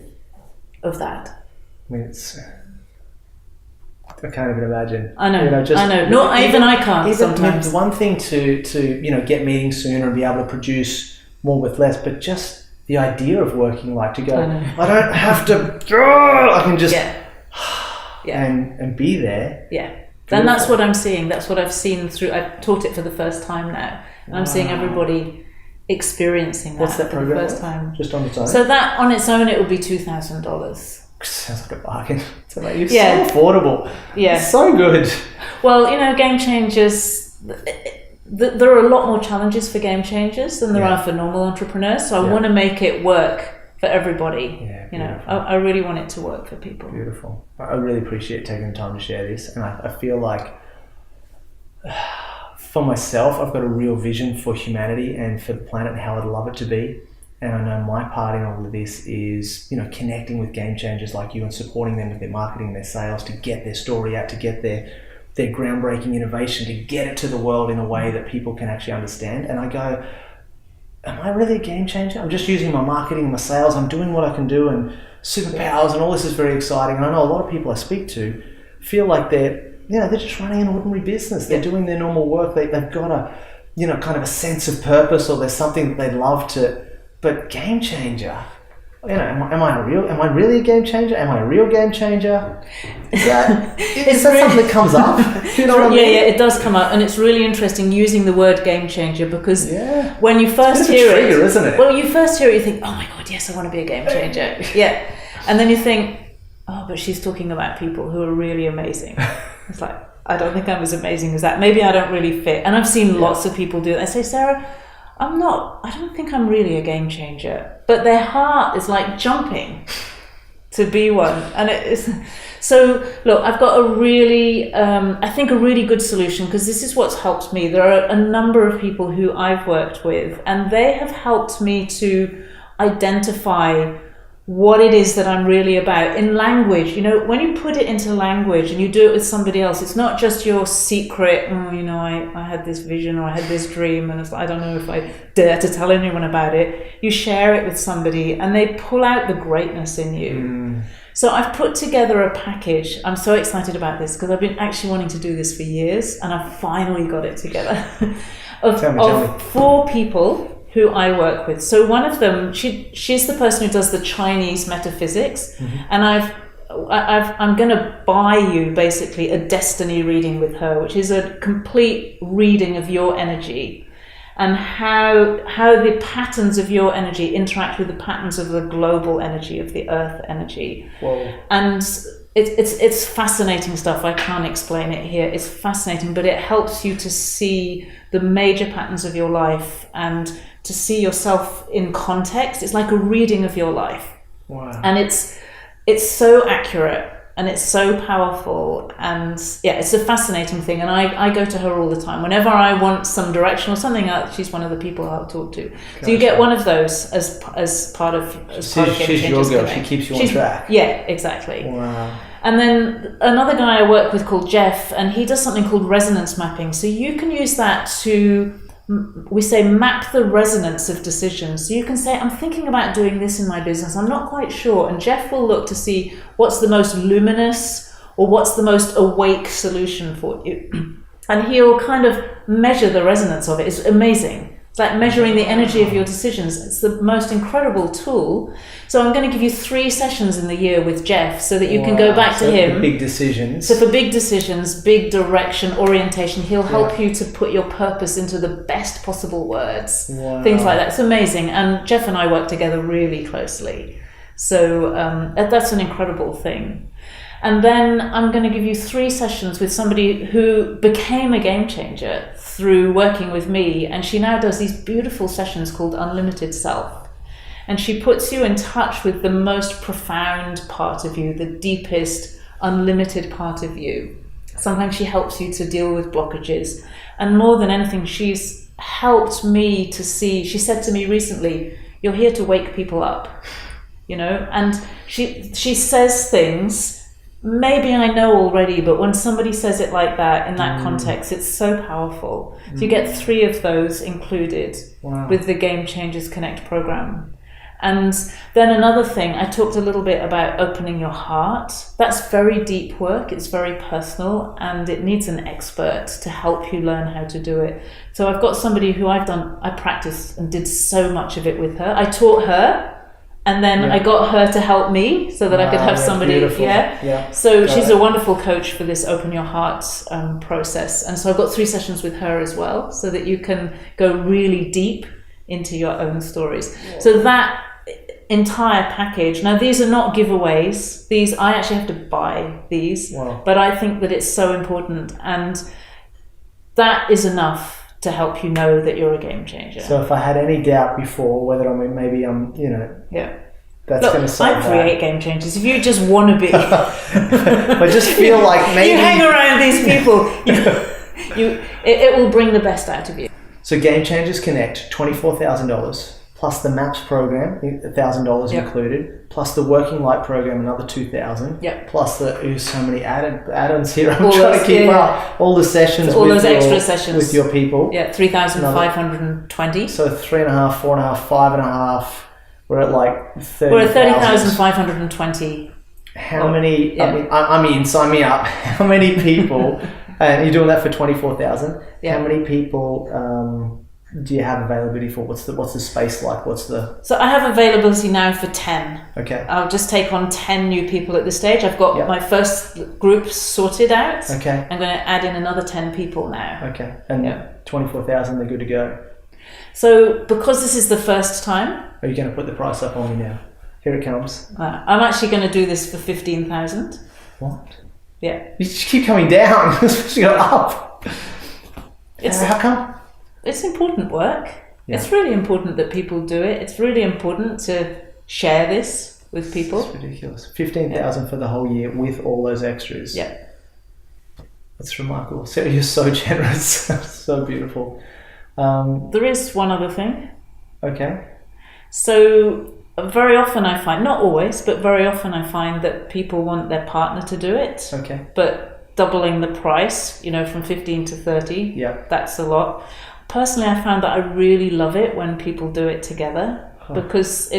Speaker 2: of that.
Speaker 1: I mean, I can't even imagine.
Speaker 2: I know. I know. Not even I can't sometimes.
Speaker 1: It's one thing to get meetings sooner and be able to produce more with less, but just the idea of working light to go, I don't have to. I can just and be there.
Speaker 2: Yeah. Then that's what I'm seeing. That's what I've seen through. I've taught it for the first time now, and I'm seeing everybody experiencing that.
Speaker 1: What's that
Speaker 2: for
Speaker 1: program?
Speaker 2: The first time.
Speaker 1: Just on its own.
Speaker 2: So that on its own, it would be $2,000.
Speaker 1: Sounds like a bargain. It's so affordable.
Speaker 2: Yeah.
Speaker 1: It's so good.
Speaker 2: Well, Game Changers. There are a lot more challenges for Game Changers than there are for normal entrepreneurs. So I want to make it work for everybody. Yeah, I really want it to work for people.
Speaker 1: Beautiful. I really appreciate taking the time to share this, and I feel like for myself, I've got a real vision for humanity and for the planet and how I'd love it to be. And I know my part in all of this is, connecting with game changers like you and supporting them with their marketing, their sales, to get their story out, to get their groundbreaking innovation, to get it to the world in a way that people can actually understand. And I go, am I really a game changer? I'm just using my marketing and my sales. I'm doing what I can do, and superpowers and all this is very exciting. And I know a lot of people I speak to feel like they're just running an ordinary business. They're doing their normal work. They've got a, kind of a sense of purpose, or there's something that they love to. But game changer, am I really a game changer? Am I a real game changer? Is that something that comes up? You know what I mean?
Speaker 2: Yeah, it does come up, and it's really interesting using the word game changer because when you first hear
Speaker 1: it, isn't it?
Speaker 2: Well, you first hear it, you think, oh my god, yes, I want to be a game changer. Yeah, and then you think, oh, but she's talking about people who are really amazing. It's like, I don't think I'm as amazing as that. Maybe I don't really fit. And I've seen lots of people do it. I say, Sarah, I don't think I'm really a game changer, but their heart is like jumping to be one. And it is. So look, I've got a really, I think a really good solution, because this is what's helped me. There are a number of people who I've worked with, and they have helped me to identify what it is that I'm really about in language. When you put it into language and you do it with somebody else, it's not just your secret, I had this vision, or I had this dream, and I don't know if I dare to tell anyone about it. You share it with somebody and they pull out the greatness in you. So I've put together a package. I'm so excited about this because I've been actually wanting to do this for years, and I've finally got it together of 4 people who I work with. So one of them, she's the person who does the Chinese metaphysics, and I'm going to buy you basically a destiny reading with her, which is a complete reading of your energy and how the patterns of your energy interact with the patterns of the global energy, of the earth energy.
Speaker 1: Whoa.
Speaker 2: And it's fascinating stuff. I can't explain it here. It's fascinating, but it helps you to see the major patterns of your life and to see yourself in context. It's like a reading of your life.
Speaker 1: Wow.
Speaker 2: And it's so accurate and it's so powerful, and it's a fascinating thing. And I go to her all the time whenever I want some direction or something. She's one of the people I'll talk to. Gotcha. So you get one of those as part of
Speaker 1: she's your girl. She keeps you on track.
Speaker 2: Yeah, exactly.
Speaker 1: Wow.
Speaker 2: And then another guy I work with called Jeff, and he does something called resonance mapping. So you can use that to we say map the resonance of decisions. So you can say, I'm thinking about doing this in my business. I'm not quite sure. And Jeff will look to see what's the most luminous or what's the most awake solution for you. And he'll kind of measure the resonance of it. It's amazing. It's like measuring the energy of your decisions. It's the most incredible tool. So I'm going to give you 3 sessions in the year with Jeff so that you can go back to him.
Speaker 1: For big decisions.
Speaker 2: So for big decisions, big direction, orientation, he'll help you to put your purpose into the best possible words. Things like that. It's amazing. And Jeff and I work together really closely. So that's an incredible thing. And then I'm going to give you 3 sessions with somebody who became a game changer through working with me. And she now does these beautiful sessions called Unlimited Self. And she puts you in touch with the most profound part of you, the deepest, unlimited part of you. Sometimes she helps you to deal with blockages. And more than anything, she's helped me to see, she said to me recently, you're here to wake people up, and she says things maybe I know already, but when somebody says it like that in that context, it's so powerful. So you get 3 of those included with the Game Changers Connect program. And then another thing, I talked a little bit about opening your heart. That's very deep work. It's very personal, and it needs an expert to help you learn how to do it. So I've got somebody who I practiced and did so much of it with her. I taught her, and then I got her to help me so that I could have somebody. So she's a wonderful coach for this Open Your Heart process. And so I've got 3 sessions with her as well, so that you can go really deep into your own stories. So that entire package, now these are not giveaways. These, I actually have to buy these, but I think that it's so important. And that is enough to help you know that you're a game changer.
Speaker 1: So if I had any doubt before whether that's going to solve
Speaker 2: I create game changers. If you just want to be,
Speaker 1: I just feel like maybe
Speaker 2: you hang around these people, it will bring the best out of you.
Speaker 1: So Game Changers Connect, $24,000 plus the MAPS program, $1,000 included, plus the Working Light program, another $2,000, plus there's so many add-ons here. I'm trying to keep up all the sessions,
Speaker 2: all those extra sessions
Speaker 1: with your people.
Speaker 2: 3,520.
Speaker 1: So 3.5, 4.5, 5.5. We're at like 30,000.
Speaker 2: We're at 30,520.
Speaker 1: How many? I mean, sign me up. How many people? And you're doing that for 24,000. How many people do you have availability for? What's the space like? So
Speaker 2: I have availability now for 10.
Speaker 1: Okay.
Speaker 2: I'll just take on 10 new people at this stage. I've got my first group sorted out.
Speaker 1: Okay.
Speaker 2: I'm going to add in another 10 people now.
Speaker 1: Okay. And 24,000, they're good to go.
Speaker 2: So because this is the first time,
Speaker 1: are you going to put the price up on me now? Here it comes.
Speaker 2: I'm actually going to do this for 15,000.
Speaker 1: What?
Speaker 2: Yeah.
Speaker 1: You just keep coming down. You go up. How come?
Speaker 2: It's important work. It's really important that people do it. It's really important to share this with people.
Speaker 1: It's ridiculous. 15,000 for the whole year with all those extras.
Speaker 2: Yeah.
Speaker 1: That's remarkable. So you're so generous. So beautiful.
Speaker 2: There is one other thing.
Speaker 1: Okay.
Speaker 2: So very often I find, not always, but very often I find that people want their partner to do it.
Speaker 1: Okay.
Speaker 2: But doubling the price, from 15 to 30, that's a lot. Personally, I found that I really love it when people do it together because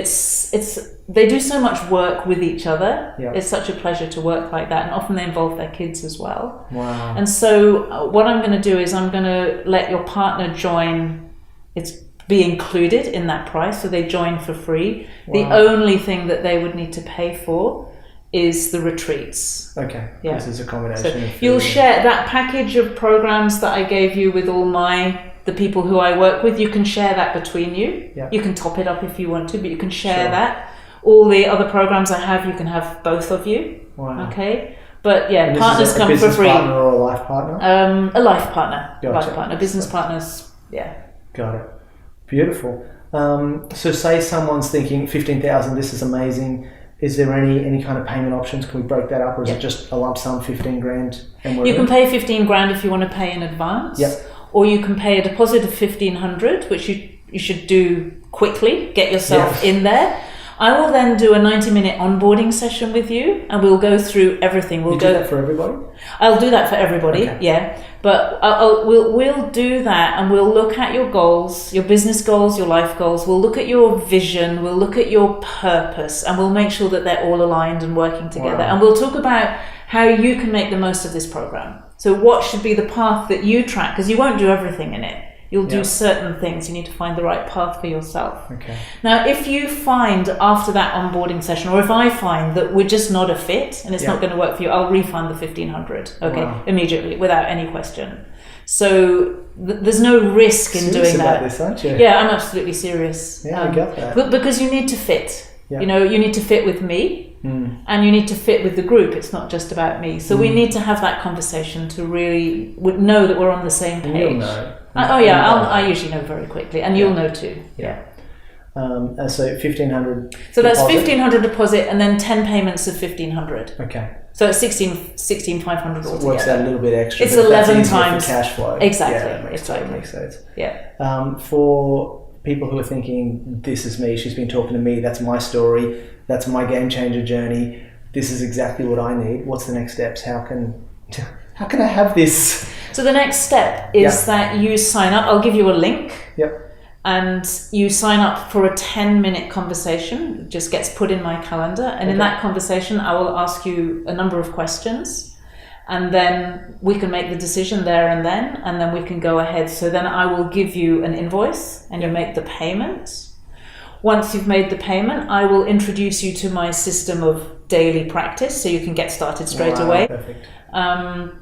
Speaker 2: they do so much work with each other. Yeah. It's such a pleasure to work like that, and often they involve their kids as well.
Speaker 1: Wow.
Speaker 2: And so what I'm going to do is I'm going to let your partner join. Be included in that price, so they join for free. Wow. The only thing that they would need to pay for is the retreats.
Speaker 1: Okay. Yeah. This is a combination.
Speaker 2: So you'll share that package of programs that I gave you with all the people who I work with. You can share that between you. Yeah. You can top it up if you want to, but you can share that. All the other programs I have, you can have both of you.
Speaker 1: Wow.
Speaker 2: Okay. But partners come for free.
Speaker 1: A business partner or a life partner?
Speaker 2: A life partner.
Speaker 1: Gotcha.
Speaker 2: Life partner. Business partners. Yeah.
Speaker 1: Got it. Beautiful. So say someone's thinking 15,000, this is amazing. Is there any kind of payment options? Can we break that up, or is it just a lump sum, 15 grand?
Speaker 2: You can pay 15 grand if you want to pay in advance.
Speaker 1: Yep.
Speaker 2: Or you can pay a deposit of 1,500, which you should do quickly, get yourself in there. I will then do a 90-minute onboarding session with you, and we'll go through everything.
Speaker 1: You do that for everybody?
Speaker 2: I'll do that for everybody,
Speaker 1: Okay.
Speaker 2: yeah. But we'll do that, and we'll look at your goals, your business goals, your life goals. We'll look at your vision. We'll look at your purpose, and we'll make sure that they're all aligned and working together.
Speaker 1: Wow.
Speaker 2: And we'll talk about how you can make the most of this program. So what should be the path that you track? Because you won't do everything in it. You'll do certain things. You need to find the right path for yourself.
Speaker 1: Okay.
Speaker 2: Now, if you find after that onboarding session, or if I find that we're just not a fit and it's not going to work for you, I'll refund the $1,500, immediately, without any question. So there's no risk in doing that.
Speaker 1: About this, aren't you?
Speaker 2: Yeah, I'm absolutely serious.
Speaker 1: Yeah, I got that.
Speaker 2: But because you need to fit.
Speaker 1: Yeah.
Speaker 2: You know, you need to fit with me. And you need to fit with the group. It's not just about me. So we need to have that conversation to really know that we're on the same page.
Speaker 1: And you'll know.
Speaker 2: I usually know very quickly, and you'll know too.
Speaker 1: Yeah. So 1,500.
Speaker 2: So that's 1,500 deposit, and then 10 payments of 1,500.
Speaker 1: Okay.
Speaker 2: So it's 16,500
Speaker 1: So it
Speaker 2: altogether.
Speaker 1: works out a little bit extra.
Speaker 2: It's
Speaker 1: but
Speaker 2: 11
Speaker 1: that's easier
Speaker 2: times
Speaker 1: for cash flow.
Speaker 2: Exactly.
Speaker 1: Yeah, that totally makes sense.
Speaker 2: Yeah.
Speaker 1: For people who are thinking, this is me, she's been talking to me, that's my story, that's my game changer journey, this is exactly what I need. What's the next steps? How can I have this?
Speaker 2: So the next step is that you sign up. I'll give you a link.
Speaker 1: Yep.
Speaker 2: And you sign up for a 10-minute conversation. It just gets put in my calendar. And in that conversation, I will ask you a number of questions. And then we can make the decision there and then we can go ahead. So then I will give you an invoice and you make the payment. Once you've made the payment, I will introduce you to my system of daily practice so you can get started straight away.
Speaker 1: Perfect.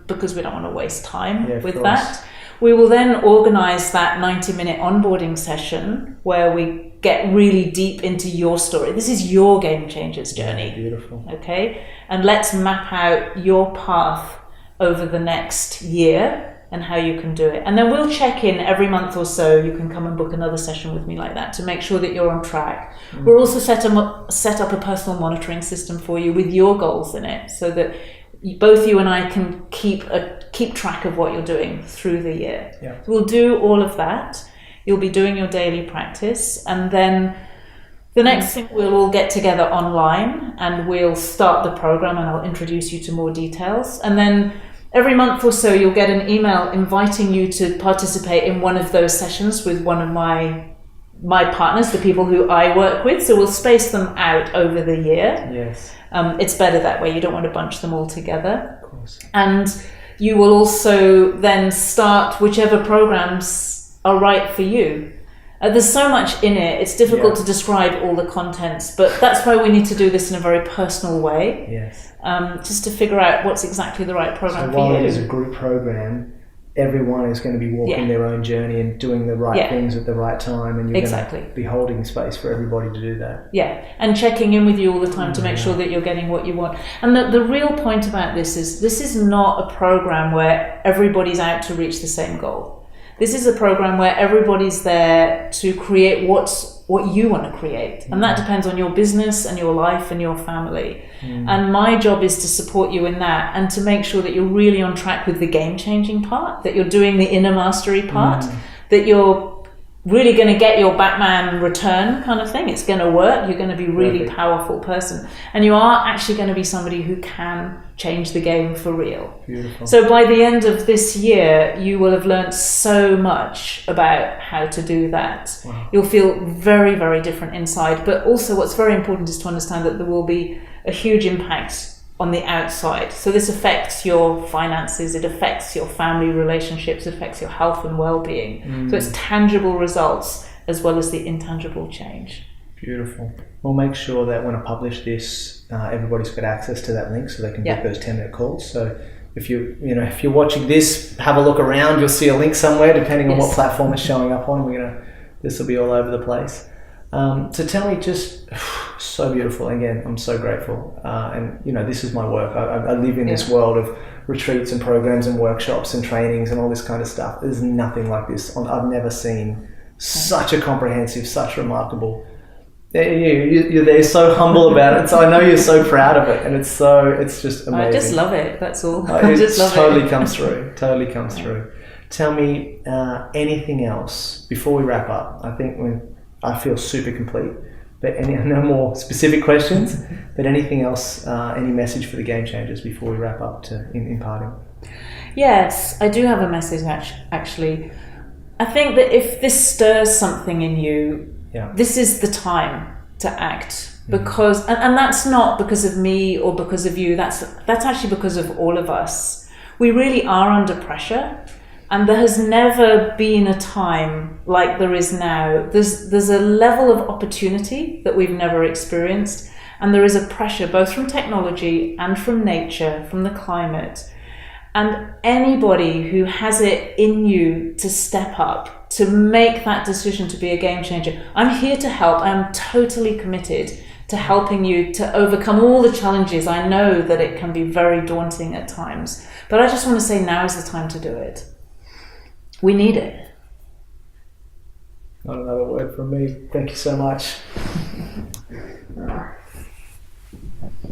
Speaker 2: Because we don't want to waste time with
Speaker 1: course.
Speaker 2: that. We will then organise that 90-minute onboarding session where we get really deep into your story. This is your Game Changers journey.
Speaker 1: Beautiful.
Speaker 2: Okay? And let's map out your path over the next year and how you can do it. And then we'll check in every month or so. You can come and book another session with me like that to make sure that you're on track. We'll also set up a personal monitoring system for you with your goals in it so that both you and I can keep track of what you're doing through the year.
Speaker 1: Yeah.
Speaker 2: So we'll do all of that. You'll be doing your daily practice, and then the next thing we'll all get together online and we'll start the program, and I'll introduce you to more details. And then every month or so you'll get an email inviting you to participate in one of those sessions with one of my partners, the people who I work with. So we'll space them out over the year.
Speaker 1: Yes.
Speaker 2: It's better that way. You don't want to bunch them all together.
Speaker 1: Of course.
Speaker 2: And you will also then start whichever programs are right for you. There's so much in it. It's difficult to describe all the contents, but that's why we need to do this in a very personal way.
Speaker 1: Yes.
Speaker 2: Just to figure out what's exactly the right program
Speaker 1: So
Speaker 2: for you.
Speaker 1: while it is a group program, everyone is going to be walking their own journey and doing the right things at the right time, and you're going to be holding space for everybody to do that.
Speaker 2: Yeah, and checking in with you all the time to make sure that you're getting what you want. And the real point about this is not a program where everybody's out to reach the same goal. This is a program where everybody's there to create what you want to create. And that depends on your business and your life and your family. And my job is to support you in that and to make sure that you're really on track with the game changing part, that you're doing the inner mastery part, that you're really going to get your Batman return kind of thing. It's going to work. You're going to be a really powerful person. And you are actually going to be somebody who can change the game for real.
Speaker 1: Beautiful.
Speaker 2: So by the end of this year, you will have learned so much about how to do that.
Speaker 1: Wow.
Speaker 2: You'll feel very, very different inside. But also what's very important is to understand that there will be a huge impact on the outside. So this affects your finances, it affects your family relationships, it affects your health and well-being. So it's tangible results as well as the intangible change.
Speaker 1: Beautiful. We'll make sure that when I publish this, everybody's got access to that link so they can book those 10-minute calls. So if you're watching this, have a look around, you'll see a link somewhere depending on what platform it's showing up on. This will be all over the place. So tell me, just so beautiful. Again, I'm so grateful. And this is my work. I live in this world of retreats and programs and workshops and trainings and all this kind of stuff. There's nothing like this. I've never seen such a comprehensive, such remarkable. You're so humble about it. So I know you're so proud of it, and it's just amazing.
Speaker 2: I just love it. That's all.
Speaker 1: Totally comes through. Tell me anything else before we wrap up. I think I feel super complete. But no more specific questions. But anything else? Any message for the Game Changers before we wrap up in parting?
Speaker 2: Yes, I do have a message actually. I think that if this stirs something in you, this is the time to act. Because and that's not because of me or because of you. That's actually because of all of us. We really are under pressure. And there has never been a time like there is now. There's a level of opportunity that we've never experienced, and there is a pressure both from technology and from nature, from the climate. And anybody who has it in you to step up, to make that decision to be a game changer, I'm here to help. I'm totally committed to helping you to overcome all the challenges. I know that it can be very daunting at times, but I just want to say now is the time to do it. We need it.
Speaker 1: Not another word from me. Thank you so much.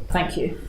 Speaker 2: Thank you.